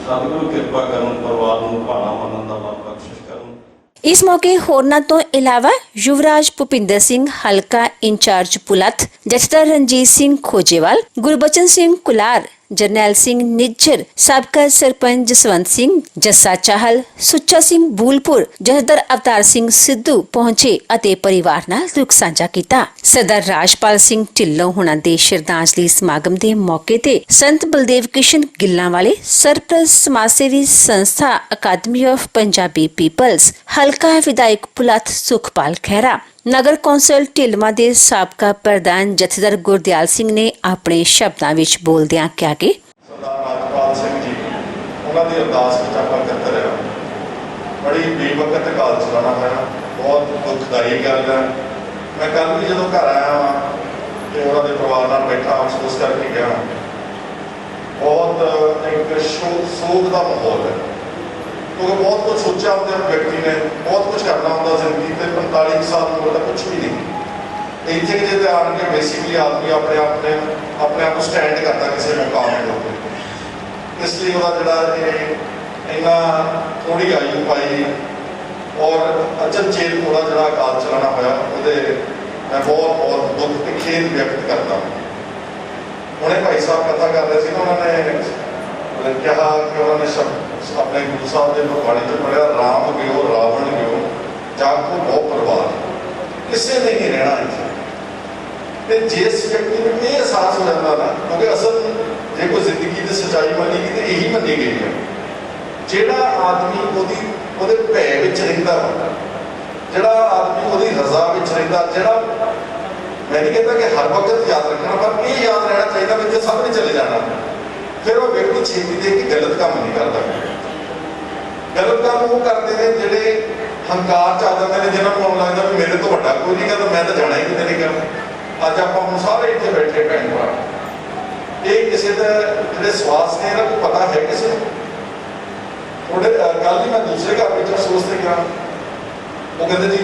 Speaker 4: ਸਤਿਗੁਰੂ ਕਿਰਪਾ ਕਰਨ, ਪਰਿਵਾਰ ਨੂੰ ਭਾਣਾ ਮੰਨਣ ਦਾ ਬਲ ਬਖਸ਼ਿਸ਼ ਕਰਨ।
Speaker 1: ਇਸ ਮੌਕੇ ਹੋਰਨਾਂ ਤੋਂ ਇਲਾਵਾ ਯੁਵਰਾਜ ਭੁਪਿੰਦਰ ਸਿੰਘ ਹਲਕਾ ਇੰਚਾਰਜ ਪੁਲੱਥ, ਜਥੇਦਾਰ ਰਣਜੀਤ ਸਿੰਘ ਖੋਜੇਵਾਲ, ਗੁਰਬਚਨ ਸਿੰਘ ਕੁਲਾਰ, ਜਰਨੈਲ ਸਿੰਘ ਨਿੱਜਰ, ਸਾਬਕਾ ਸਰਪੰਚ ਜਸਵੰਤ ਸਿੰਘ, ਜੱਸਾ ਚਾਹਲ, ਸੁੱਚਾ ਸਿੰਘ ਬੂਲਪੁਰ, ਜਥੇਦਾਰ ਅਵਤਾਰ ਸਿੰਘ ਸਿੱਧੂ ਪਹੁੰਚੇ ਅਤੇ ਪਰਿਵਾਰ ਨਾਲ ਦੁੱਖ ਸਾਂਝਾ ਕੀਤਾ। ਸਰਦਾਰ ਰਾਜਪਾਲ ਸਿੰਘ ਢਿੱਲੋਂ ਹੁਣਾਂ ਦੇ ਸ਼ਰਧਾਂਜਲੀ ਸਮਾਗਮ ਦੇ ਮੌਕੇ ਤੇ ਸੰਤ ਬਲਦੇਵ ਕਿਸ਼ਨ ਗਿੱਲਾਂ ਵਾਲੇ, ਸਰਪ੍ਰਸਤ ਸਮਾਜ ਸੇਵੀ ਸੰਸਥਾ ਅਕਾਦਮੀ ਆਫ ਪੰਜਾਬੀ ਪੀਪਲਸ, ਹਲਕਾ ਵਿਧਾਇਕ ਪੁਲੱਥ ਸੁਖਪਾਲ ਖਹਿਰਾ, ਨਗਰ ਕੌਂਸਲ ਢਿਲਵਾਂ ਦੇ ਸਾਬਕਾ ਪ੍ਰਧਾਨ ਜਥੇਦਾਰ ਗੁਰਦਿਆਲ ਸਿੰਘ ਨੇ ਆਪਣੇ ਸ਼ਬਦਾਂ ਵਿੱਚ ਬੋਲਦਿਆਂ ਕਿਹਾ ਕਿ
Speaker 5: ਸਰਦਾਰ ਰਾਜਪਾਲ ਸਿੰਘ ਜੀ, ਉਹਨਾਂ ਦੀ ਅਰਦਾਸ ਵਿੱਚ ਆਪਾਂ ਇਕੱਤਰ ਹਾਂ। ਬੜੀ ਬੇਵਕਤ ਕਾਲ ਚਲਾਉਣਾ ਹੋਇਆ, ਬਹੁਤ ਦੁਖਦਾਈ ਗੱਲ ਹੈ। ਮੈਂ ਕੱਲ੍ਹ ਵੀ ਜਦੋਂ ਘਰ ਆਇਆ ਵਾਂ ਤੇ ਉਹਨਾਂ ਦੇ ਪਰਿਵਾਰ ਨਾਲ ਬੈਠਾ ਅਫਸੋਸ ਕਰਕੇ ਗਿਆ। ਬਹੁਤ ਇੱਕ ਸੋਗ ਦਾ ਮਾਹੌਲ ਹੈ, ਕਿਉਂਕਿ ਬਹੁਤ ਕੁਝ ਸੋਚਿਆ ਹੁੰਦੇ ਵਿਅਕਤੀ ਨੇ, ਬਹੁਤ ਕੁਝ ਕਰਨਾ ਹੁੰਦਾ ਜ਼ਿੰਦਗੀ ਤੇ। 45 ਸਾਲ ਉਮਰ ਦਾ ਕੁਝ ਵੀ ਨਹੀਂ। ਇੱਥੇ ਜੇ ਤੇ ਆਣ ਕੇ ਬੇਸਿਕਲੀ ਆਦਮੀ ਆਪਣੇ ਆਪ ਨੂੰ ਸਟੈਂਡ ਕਰਦਾ ਕਿਸੇ ਮੁਕਾਮ ਦੇ ਉੱਤੇ। ਇਸ ਲਈ ਉਹਦਾ ਜਿਹੜਾ ਇਹ ਇੰਨਾ ਥੋੜ੍ਹੀ ਆਯੂ ਪਾਈ ਔਰ ਅਚਨਚੇਤ ਉਹਦਾ ਜਿਹੜਾ ਅਕਾਲ ਚਲਾਣਾ ਹੋਇਆ, ਉਹਦੇ ਮੈਂ ਬਹੁਤ ਦੁੱਖ ਤੇ ਖੇਦ ਵਿਅਕਤ ਕਰਦਾ। ਹੁਣੇ ਭਾਈ ਸਾਹਿਬ ਕਥਾ ਕਰ ਰਹੇ ਸੀ ਨਾ, ਉਹਨਾਂ ਨੇ ਕਿਹਾ ਕਿ ਉਹਨਾਂ ਨੇ ਆਪਣੇ ਗੁਰੂ ਸਾਹਿਬ ਦੇ ਬਾਣੀ 'ਚ ਪੜ੍ਹਿਆ, ਰਾਮ ਗਿਓ ਰਾਵਣ ਗਿਓ ਜਾਗੋ ਬਹੁ ਪਰਿਵਾਰ, ਕਿਸੇ ਨੇ ਨਹੀਂ ਰਹਿਣਾ ਇੱਥੇ। ਤੇ ਜਿਸ ਵਿਅਕਤੀ ਨੂੰ ਇਹ ਅਹਿਸਾਸ ਹੋ ਜਾਂਦਾ ਨਾ, ਕਿਉਂਕਿ ਅਸਲ ਜੇ ਕੋਈ ਜ਼ਿੰਦਗੀ ਦੀ ਸੱਚਾਈ ਮੰਨੀ ਗਈ ਤੇ ਇਹੀ ਮੰਨੀ ਗਈ ਹੈ, ਜਿਹੜਾ ਆਦਮੀ ਉਹਦੇ ਭੈ ਵਿੱਚ ਰਹਿੰਦਾ ਵਾ, ਜਿਹੜਾ ਆਦਮੀ ਉਹਦੀ ਰਜ਼ਾ ਵਿੱਚ ਰਹਿੰਦਾ, ਜਿਹੜਾ ਮੈਂ ਨਹੀਂ ਕਹਿੰਦਾ ਕਿ ਹਰ ਵਕਤ ਯਾਦ ਰੱਖਣਾ, ਪਰ ਇਹ ਯਾਦ ਰਹਿਣਾ ਚਾਹੀਦਾ ਵੀ ਜੇ ਸਭ ਨੇ ਚਲੇ ਜਾਣਾ, ਫਿਰ ਉਹ ਵਿਅਕਤੀ ਛੇਤੀ ਦੇ ਕੇ ਗਲਤ ਕੰਮ ਨਹੀਂ ਕਰਦਾ। ਗਲਤ ਕੰਮ ਉਹ ਕਰਦੇ ਨੇ ਜਿਹੜੇ ਹੰਕਾਰ 'ਚ ਆ ਜਾਂਦੇ ਨੇ, ਜਿਹਨਾਂ ਨੂੰ ਆਉਣ ਲੱਗਦਾ ਵੀ ਮੇਰੇ ਤੋਂ ਵੱਡਾ ਕੋਈ ਨਹੀਂ ਗਾ, ਤਾਂ ਮੈਂ ਤਾਂ ਜਾਣਾ ਹੀ ਕਿਤੇ ਨਹੀਂ ਗਾ। ਅੱਜ ਆਪਾਂ ਹੁਣ ਸਾਰੇ ਇੱਥੇ ਬੈਠੇ ਭੈਣ ਭਰਾ, ਇਹ ਕਿਸੇ ਦਾ ਜਿਹੜੇ ਸਵਾਸ ਨੇ, ਇਹਨਾਂ ਨੂੰ ਪਤਾ ਹੈ ਕਿਸੇ ਨੂੰ। ਥੋੜੇ ਕੱਲ੍ਹ ਹੀ ਮੈਂ ਦੂਸਰੇ ਘਰ ਵਿੱਚ ਅਫਸੋਸ ਤੇ ਗਿਆ, ਉਹ ਕਹਿੰਦੇ ਜੀ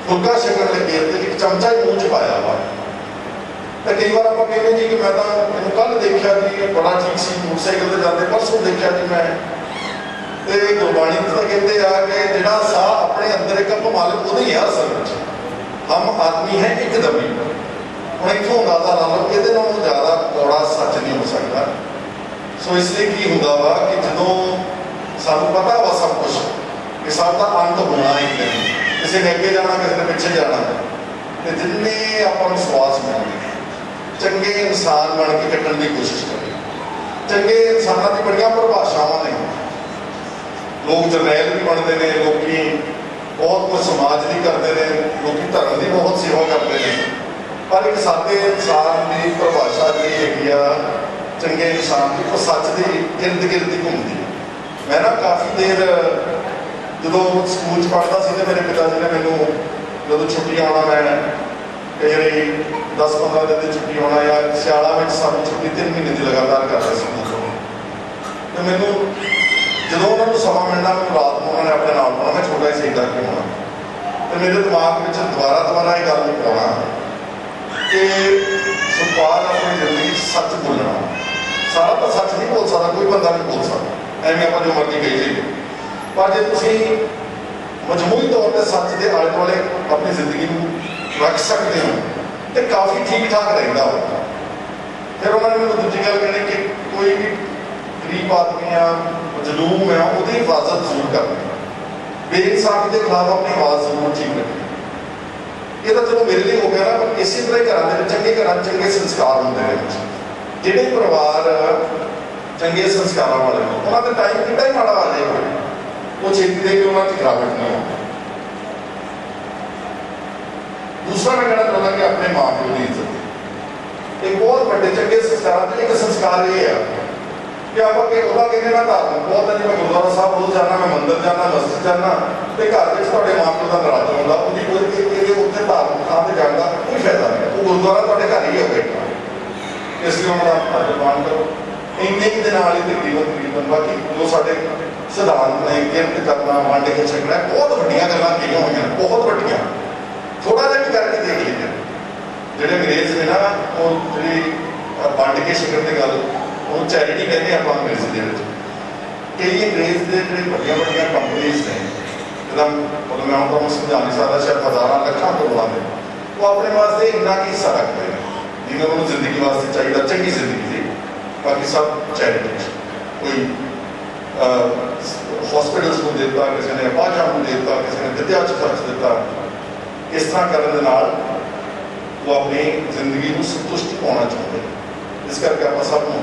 Speaker 5: ਫੁਲਕਾ ਛਕਣ ਲੱਗੇ ਤੇ ਇੱਕ ਚਮਚਾ ਹੀ ਮੂੰਹ 'ਚ ਪਾਇਆ ਵਾ। ਤਾਂ ਕਈ ਵਾਰ ਆਪਾਂ ਕਹਿੰਦੇ ਜੀ ਕਿ ਮੈਂ ਤਾਂ ਮੈਨੂੰ ਕੱਲ੍ਹ ਦੇਖਿਆ ਜੀ ਬੜਾ ਠੀਕ ਸੀ, ਮੋਟਰਸਾਈਕਲ ਤੇ ਜਾਂਦੇ, ਪਰਸੋਂ ਦੇਖਿਆ ਜੀ ਮੈਂ। ਤੇ ਗੁਰਬਾਣੀ ਤਾਂ ਕਹਿੰਦੇ ਆ ਕਿ ਜਿਹੜਾ ਸਾਹ ਆਪਣੇ ਅੰਦਰ ਇੱਕ ਮਾਲਕ ਉਹਦੇ ਹੀ ਆ ਅਸਲ ਵਿੱਚ। ਹਮ ਆਦਮੀ ਹੈ ਇੱਕਦਮ ਹੀ। ਹੁਣ ਇੱਥੋਂ ਅੰਦਾਜ਼ਾ ਲਾ ਲਓ, ਇਹਦੇ ਨਾਲੋਂ ਜ਼ਿਆਦਾ ਕੌੜਾ ਸੱਚ ਨਹੀਂ ਹੋ ਸਕਦਾ। ਸੋ ਇਸ ਲਈ ਕੀ ਹੁੰਦਾ ਵਾ ਕਿ ਜਦੋਂ सानू पता वा सब कुछ कि सब का अंत होना ही नहीं, किसी ने अगे जाना किसी ने पिछे जाना। तो जिन्ने आपां नूं स्वास मिलदे चंगे इंसान बन के कट्टण की कोशिश करें। चंगे इंसानों की बड़िया परिभाषावां ने, लोग जरनैल भी बनते हैं, लोग बहुत कुछ समाज भी करते हैं, लोग धर्म की बहुत सेवा करते हैं, पर एक सादे इंसान की परिभाषा जी हैगी आ चंगे इंसान की, वो सच के इर्द गिर्द ही घूमती। मैं ना काफ़ी देर जो स्कूल पढ़ता सी, मेरे पिता जी ने मैनू जो छुट्टी आना, मैं कई बारी 10-15 दिन की छुट्टी आना, या सियाला में सारी छुट्टी 3 महीने की लगातार करते स्कूल तो मैनू जो उन्होंने समा मिलना, मैं रात को उन्होंने अपने नाम पाना, मैं छोटा ही सही करके होना, तो मेरे दिमाग में दोबारा ये गल नहीं पाना कि सुखपाल अपनी जिंदगी सच बोलना। सारा तो सच नहीं बोल सकता, कोई बंदा नहीं बोल सकता, एवं आप जो मर्जी कही जाइए, पर जो तुम मजमूई तौर पर सच के आले दुआले अपनी जिंदगी में रख सकते हो तो काफ़ी ठीक ठाक रहता हो। फिर उन्होंने मैं दूसरी गल कहनी कि कोई भी गरीब आदमी आ, मजलूम है, वो हिफाजत जरूर करनी, बेइंसाफी के खिलाफ अपनी आवाज़ जरूर ठीक रखनी। ये तो चलो मेरे लिए हो गया ना, पर इसी तरह घर चंगे घर चंगे संस्कार होंगे हैं। जिहड़े परिवार चंगे संस्कारों वाले हो, उन्होंने टाइम कितना ही माड़ा आ जाए, वो छेती दे के उन्होंने गिरावट नहीं होती। दूसरा मैं कहना चाहता कि अपने माँ प्यो की इज्जत एक बहुत बड़े चंगे संस्कार एक संस्कार ये है कि आप कहने ना धार्मिक बहुत है जी, मैं गुरुद्वारा साहब रोज जाना, मैं मंदिर जाना, मस्जिद जाना, तो घर में थोड़े माँ प्यो का नाराज होगा, उत्थे धार्मिक थां से जाने का कोई फायदा नहीं है, वो गुरुद्वारा थोड़े घर ही होगा, इसलिए उन्होंने अभिमान करो। इन्ने के नाल ही तकरीबन बाकी जो साढ़े सिद्धांत ने किरत करना, वंड के छकना, बहुत वड्डियां गल्लां कहियां होईयां, बहुत वड्डियां। थोड़ा जिहा भी करके देख लीजिए, जिहड़े अंग्रेज ने ना वो जिहड़ी वंड के छकण की गल, वो चैरिटी कहते हैं आप अंग्रेजी के कई अंग्रेज के जो वड्डियां कंपनीज ने, मतलब मैं उनको समझा नहीं सकता, शायद हज़ारां लखां करोड़ां दे, वो अपने वास्ते इन्ना की हिस्सा रखते हैं जिन्हें उन्होंने जिंदगी वास्ते चाहिए, चंगी जिंदगी थी, बाकी सब चैरिटी। कोई हॉस्पिटल्स को देता, किसी ने अपाजा को देता, किसी ने विद्या खर्च दिता। इस तरह करने के नाल वो अपनी जिंदगी को संतुष्टि पाना चाहते हैं। इस करके आप सबको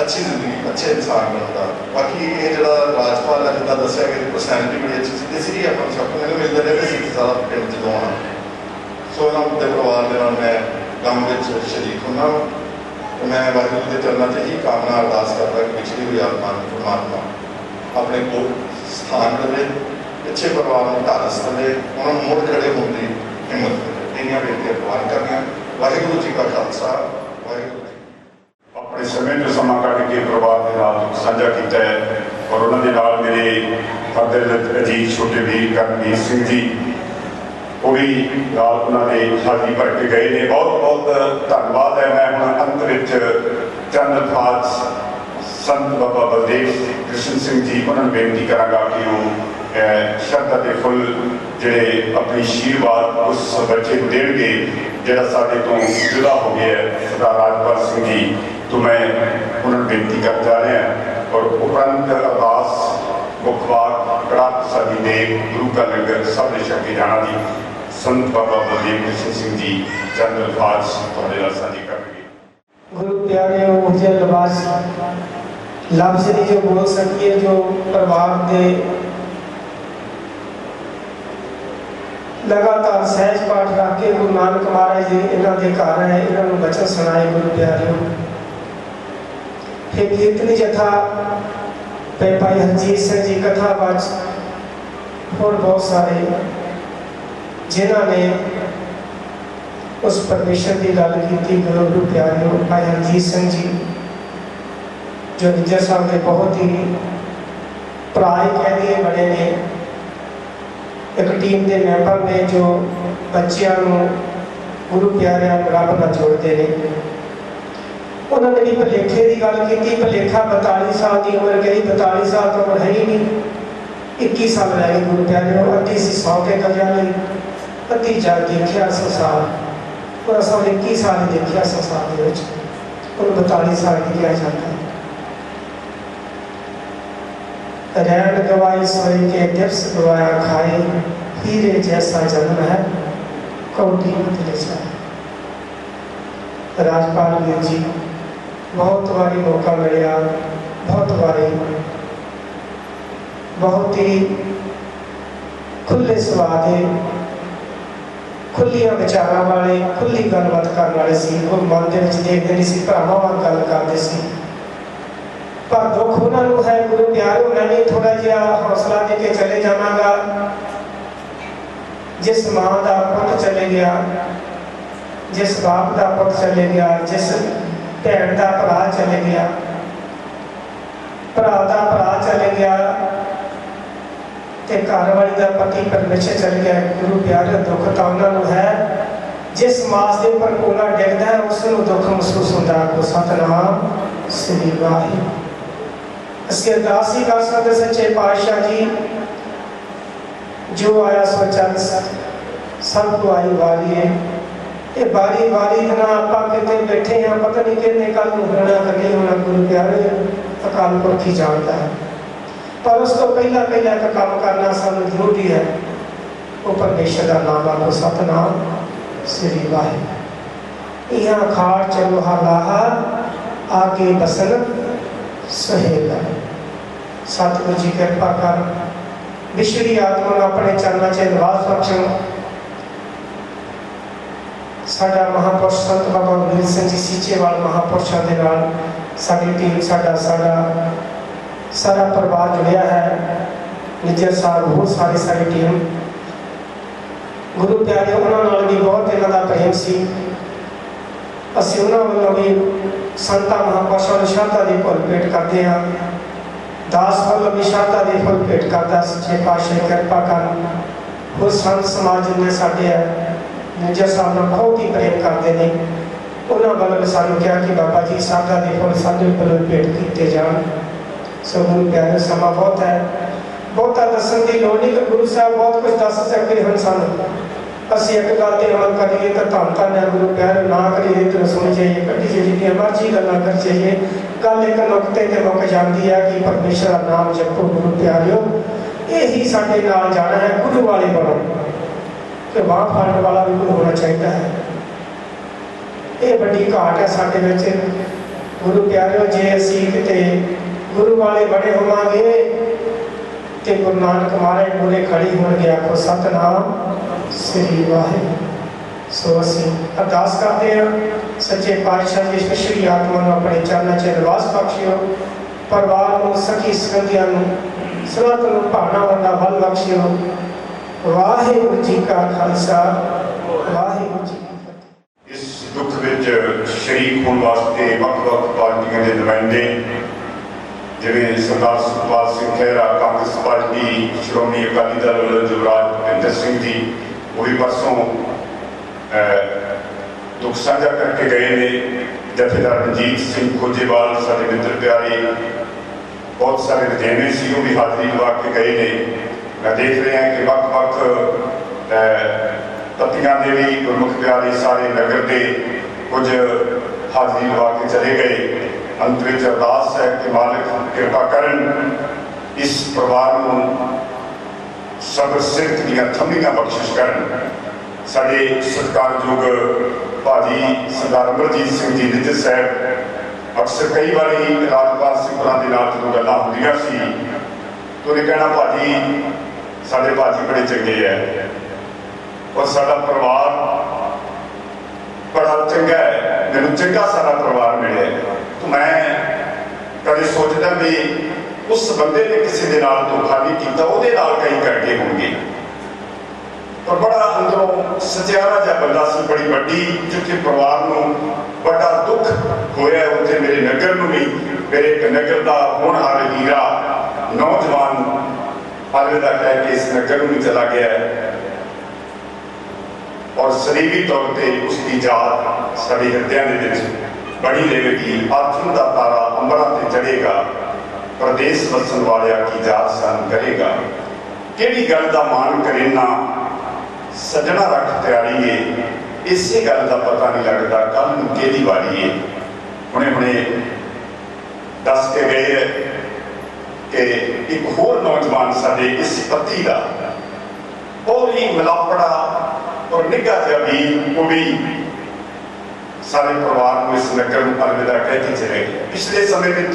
Speaker 5: अच्छी जिंदगी, अच्छे इंसान बनता। बाकी ये जो राजपाल है जिदा दसिया कि परसनैलिटी बड़ी अच्छी सी, इसलिए अपन सबको मैंने मिलते रहते सी सारा पिंड जो आना। सो इन्होंने बुढ़े परिवार के नाल मैं गम में शरीक होना, तो मैं वाहिगुरू के चरणों से ही कामना अरदास करता कि पिछड़ी हुई आत्मा परमात्मा अपने को स्थान देवे, अच्छे परिवार में ढालस देवे, उन्होंने मुड़ खड़े होने की हिम्मत देवे। इन्नियां बेनतियां प्रवान करनियां। वाहिगुरू जी का खालसा, वाहिगुरू जी।
Speaker 3: अपने समय जो समा कट के परिवार के नाल साझा किया है, और उन्होंने नाल मेरे हरदिल अजीज छोटे वीर करमवीर सिंह जी वो भी नाल उन्होंने हाज़री भर के गए ने। बहुत बहुत धन्यवाद है। मैं हम अंत विच चंद अल्फाज संत बाबा बलदेव कृष्ण सिंह जी उन्होंने बेनती करांगा कि वो शरधा के फुल जिहड़े अपनी आशीर्वाद उस बच्चे को देणगे जिहड़ा साडे तो जुदा हो गया है, सरदार राजपाल सिंह जी। तो मैं उन्होंने बेनती कर जा रहा हैं, और उपरंत अरदास मुखवाक कड़ा प्रसादी दे गुरु का लंगर सब ने छके जाना दी। संत बाबा बलदेव कृष्ण सिंह जी चंद अल्फाज तुहाडे नाल साझे करनगे।
Speaker 6: गुरु प्यारे मुझे लिबास लफ्ज़ नहीं जो बोल सकिए, जो परिवार के लगातार सहज पाठ रख के गुरु नानक महाराज जी इन्हों के घर है, इन्होंने बचन सुनाए। गुरु प्यारे फिर कीर्तनी जथा पे भाई हरजीत सिंह जी कथा बाज और बहुत सारे जिन्होंने उस परमेश्वर की गल की। गुरु प्यारे भाई हरजीत सिंह जी जो निजर साहब के बहुत ही भरा कह दिए बड़े ने, एक टीम के मैंबर ने जो बच्चों गुरु प्यारे रब नाल जोड़ते हैं। उन्होंने भी भलेखे की गल की। भलेखा 42 साल की उम्र गई, 42 साल तो उम्र है ही नहीं, 21 साल रह गए। गुरु प्यारे अद्धी सी 100 के कलिया अद्धी जग देखा संसार, और असा 21 साल ही देखा संसार के 42 साल की कहा जाता है। रैन गवाई सोई के दिवस गवाया खाए, हीरे जैसा जन्म है कौटी मत ले जाए। राजपाल वीर जी बहुत बारी मौका मिलया, बहुत बारी बहुत ही खुले सुभाव के, खुलिया विचार वाले, खुली गलबात करने वाले सी। वो मन के देखते नहीं सी, भरावां वांग गल करते सी। पर दुख उन्होंने है गुरु प्यारे, उन्होंने थोड़ा जिहा हौसला दे के चले जावांगा। जिस मां का पुत चले गया, जिस बाप का पुत चले गया, जिस भैन का भरा चले गया, भरा का भरा चले गया, ते घरवाली का पति परमेश्वर चले गया। गुरु प्यारे दुख तो उन्होंने है, जिस मास के उपर कोना डिगदा है उसनूं दुख महसूस होता है। सतनाम श्री वाहिगुरू। ਅਸੀਂ ਅਰਦਾਸ ਹੀ ਕਰ ਸਕਦੇ ਸੱਚੇ ਪਾਤਸ਼ਾਹ ਜੀ, जो आया सो चल सबको आई वारी है। ये बारी बारी ना आप कितने बैठे हैं, पता नहीं कितने कल होना कभी होना, गुरु प्यारे अकाल पुरख ही जानता है। पर उस तो पहला पहला का काम करना सानू जरूरी है। वो परमेश्वर का नाम आलो, सतनाम श्री वाहिगुरू। यहाँ खाड़ चलो हलाहा आगे बसन सहेला। सतगुरु जी कृपा कर विछड़ी आत्मा अपने चरणों से निवास बख्शण। साडा महापुरुष संत बाबा वीर सिंह जी सीचेवाल महापुरुषों के नाल साडी टीम, सारा परिवार जुड़िया है। निजर साहब बहुत सारी टीम, गुरु प्यारे उन्होंने भी बहुत इन्हों का प्रेम सी। असीं उन्होंने वालों भी संतां महापुरुषों की श्रद्धा की भुल भेंट करते हैं। दास वालों भी श्रद्धा की भुल भेंट करता। सच्चे पातशाह कृपा कर। वो संत समाज जिन्हें साढ़े है निजर साहब ने बहुत ही प्रेम करते हैं। उन्होंने वालों ने सानू कहा कि बाबा जी श्रद्धा के फुल साढ़े वालों भेंट किए जान। सो गुरु प्यारे समा बहुत है, बहुता दसन की लोड़ नहीं कि गुरु साहब बहुत कुछ दस सकते हैं सानू। ਅਸੀਂ एक गल पर अमल करिए तो धन धन है, गुरु प्यारे ना करिए तो सुन जाइए, कटी जिन्हें मर्जी गल्लां कर जाइए। गल एक नुकते ते मुक जाती है कि परमेश्वर का नाम जपो। गुरु प्यारिओ यही साडे नाल जाना है, गुरु वाले बनो कि बांह फड़न वाला भी गुरु होना चाहिए है। ये बड़ी घाट है साडे विच। गुरु प्यारिओ जे असीं किते गुरु वाले बने होवांगे ते गुरु नानक महाराज बोले खड़ी होणगे, आखो सतनाम श्री वाहिगुरू। सो असीं अरदास करते हैं सच्चे पातशाह जी विछड़ी आत्मा नूं अपने चरणों च निवास बख्शिओ। परिवार नूं, सखी संगियां नूं, सलात नूं भावनावां दा बल बख्शिओ। वाहिगुरू जी का खालसा, वाहिगुरू जी की फतेह।
Speaker 3: इस दुख विच शरीक होने वास्ते ਵੱਖ-ਵੱਖ पार्टियां के नुमाइंदे जिवें सरदार सुखपाल सिंह खैरा, कांग्रेस पार्टी, श्रोमणी अकाली दल युवराज भुपिंदर सिंह जी, वो भी परसों दुख साझा करके गए ने। जथेदार रंजीत सिंह खोजेवाल साडे मित्र प्यारे, बहुत सारे रजेने सी, वो भी हाज़री लवा के गए ने। मैं देख रहे हैं कि ਵੱਖ-ਵੱਖ पत्तियां दे भी गुरमुख प्यारे सारे नगर के कुछ हाज़री लवा के चले गए। अंत में अरदास है कि मालिक कृपा करन, इस परिवार को सबर सिरत दियां थम्मियां बख्शिश करन। साडे सत्कारयोग भाजी सरदार अमरजीत सिंह जी निजर साहब अक्सर कई बार राजपाल सिंह होरां दे नाल जदों गल्लां हुंदियां सी तो उन्हें कहना भाजी साडे भाजी बड़े चंगे है और साडा परिवार बड़ा चंगा है, मैनूं चंगा सारा परिवार मिले। तो मैं कभी सोचता भी उस बंदे ने किसी के नाल धोखा नहीं किया, वो कई करके होंगे। पर बड़ा अंदरों सचियारा जहा बंदा सी, बड़ी वड्डी जिथे परिवार को बड़ा दुख होया। उत्थे मेरे नगर में भी, मेरे एक नगर का होनहार हीरा नौजवान अलविदा कह के इस नगर में चला गया है और शरीरी तौर पर उसकी जात साढ़े हृदय बड़ी रहेगी। आत्म का तारा अंबरा से चढ़ेगा, प्रदेश वसन वालिया की जात सन करेगा। केड़ी गल का मान करेना सजना रख तैयारी है, इसे गल का पता नहीं लगता कल नूं केदी वारी है। हुणे हुणे दस के गए कि एक होर नौजवान साडे इस पति का बहुत ही मिलापड़ा और निघा जिहा वीर वो भी सारे परिवार को इस नगर में अलविदा कह के चले गए। पिछले समय में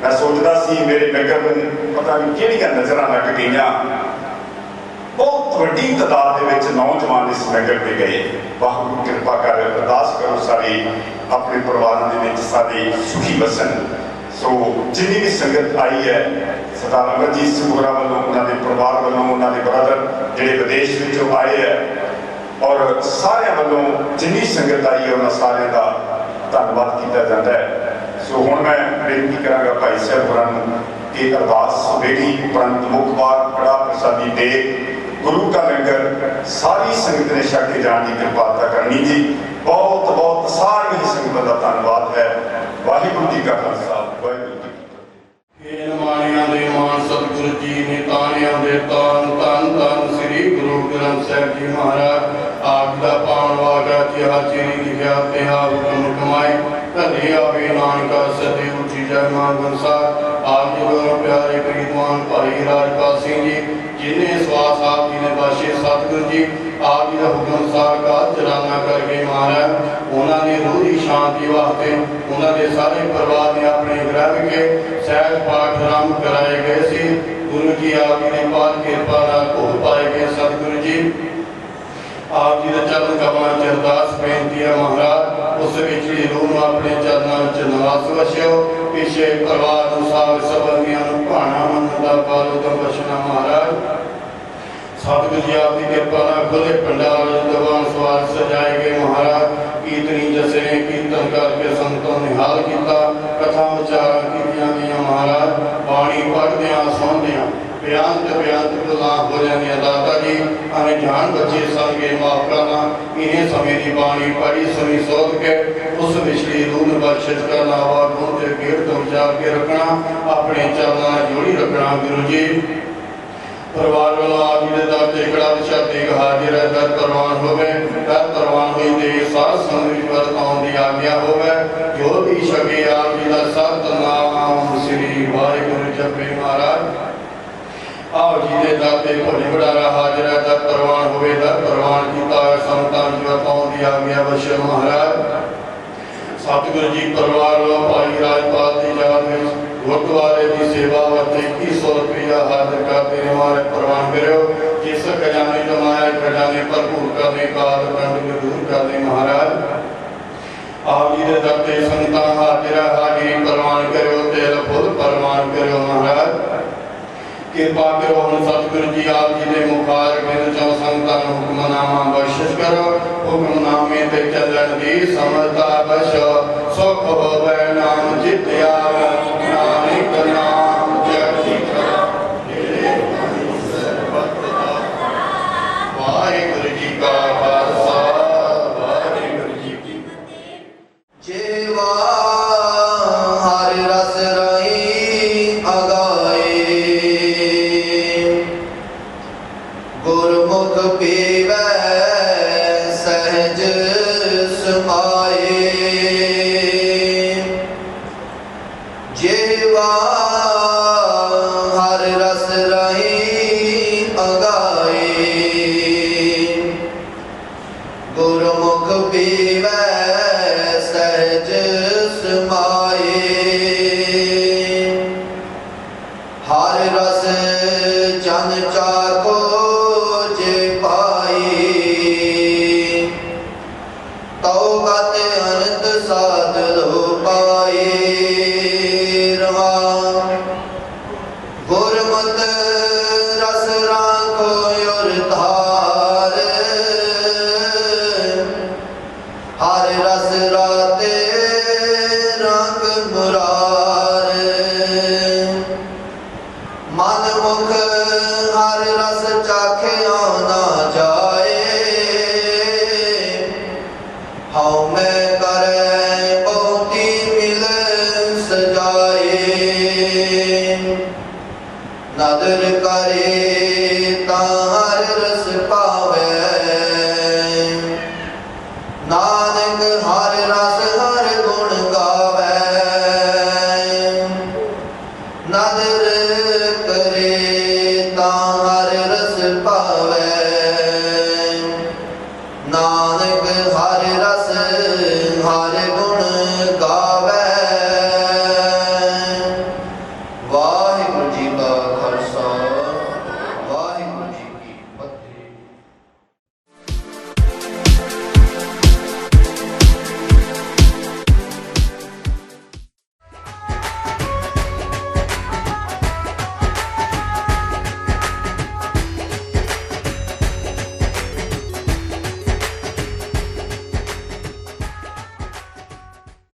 Speaker 3: मैं सोचता सी मेरे नगर में पता नहीं किहड़ियां नज़रां लग गईयां, बहुत वड्डी तादाद दे विच नौजवान इस नगर में गए। वाहिगुरू कृपा कर, अरदास करो सारे अपने परिवारों के विच सारे सुखी वसन। सो जिन्नी भी संगत आई है सरदार अमरजीत सिंह होरां वालों, उन्होंने परिवार वालों, उन्होंने ब्रदर जिहड़े विदेश विचों आए है और सारे वालों जिन्नी संगत आई है उन्होंने सारे का धन्यवाद किया जाता है। सो हुण मैं बेनती करांगा भाई साहब होरां कि अरदास होगी उपरंत मुखबार कड़ा प्रसादी दे गुरु का लंगर सारी संगत ने छक के जाने की कृपालता करनी जी। बहुत बहुत सारी ही संगत का धन्यवाद है। वाहिगुरू जी का खालसा, वाहिगुरू जी की फतेह।
Speaker 7: माणिया दे मान सतगुरु जी ने तानिया दे तान तन तन श्री गुरु ग्रंथ साहिब जी महाराज आप दा पावन वागा तिहा चेरी लिखिया तिहा हुक्म कमाई धने आवे नानका सदे उठी जय मान गंसार आप जी दोनों प्यारे प्रीतमान भाई राजपाल सिंह जी जिन्हें स्वास आप जी ने बख्शे सतगुरु जी आप जी का हुक्म सार का चलाना करके महाराज उन्होंने रूह की शांति वास्ते उन्होंने सारे परिवार ने अपने ग्रह के सहज पाठ आरंभ कराए गए थे। गुरु जी आप जी ने पाठ कृपा भोग पाए गए। सतगुरु जी आप जी के चरण कमलों च अरदास बेनती है महाराज उस विचली रूह अपने चरणों च निवास बख्शो। पिछे परिवार साग संबंधियों भाणा मन का पालो तो बख्शना महाराज। सतगुरु जी आपकी कृपा खुले पंडाल दीवान सवार सजाए गए महाराज। कीर्तनी जसे कीर्तन करके संतों ने हाल किया कथा विचार की महाराज। पानी पढ़द्या सुनद्या बेअंत बेअंत गल्लां हो जांदियां दाता जी हमें जान बच्चे संगे माफ करना। इन्हें समय की बाणी पढ़ी सुनी सोच के उस विछली रूह में बख्शिश करना वा गुण के गेट तो विचार के रखना अपने चरणों जोड़ी रखना। गुरु जी परिवार वालों आप जी दर से कड़ा शब्द एक हाजिर है दर प्रवान होवे दर प्रवान हुई दे सार संग वर्ताओं की आज्ञा होवे जो भी सके आप जी का सतनाम श्री वाहिगुरू जपे महाराज। आप जी के दर से भोले बड़ारा हाजिर है दर प्रवान होवे दर प्रवान किया संतां की वर्ताओं की आज्ञा बख्शे महाराज। सतगुरु जी परिवार वालों भाई राजपाल की याद में गुरुद्वारे की सेवा वास्ते 2100 रुपया हाजिर करते हमारे प्रवान करो। जिस खजाने जमाया खजाने भरपूर करने का कंड दूर करने महाराज। आप जी के दर से संतां हाजिर हाजिरी प्रवान करो तेल फुल प्रवान करो महाराज। कृपा करो हम सतगुरु जी आप जी के मुखार बिंद चौ संतां हुक्मनामा बख्शिश करो। हुक्मनामे ते चलन दी समझता बख्शो सुख होवे नाम चित आवे नानक नाम जपति वाहिगुरू जी का खालसा वाहिगुरू जी की फतेह।
Speaker 8: जेवा हर रस रही अगाए गुरमुख पीवै सहज समाए। जेवा हर रस रही अगाए गुरमुख पीवै सहज समाए। हर रस जन चाको जे पाए पावे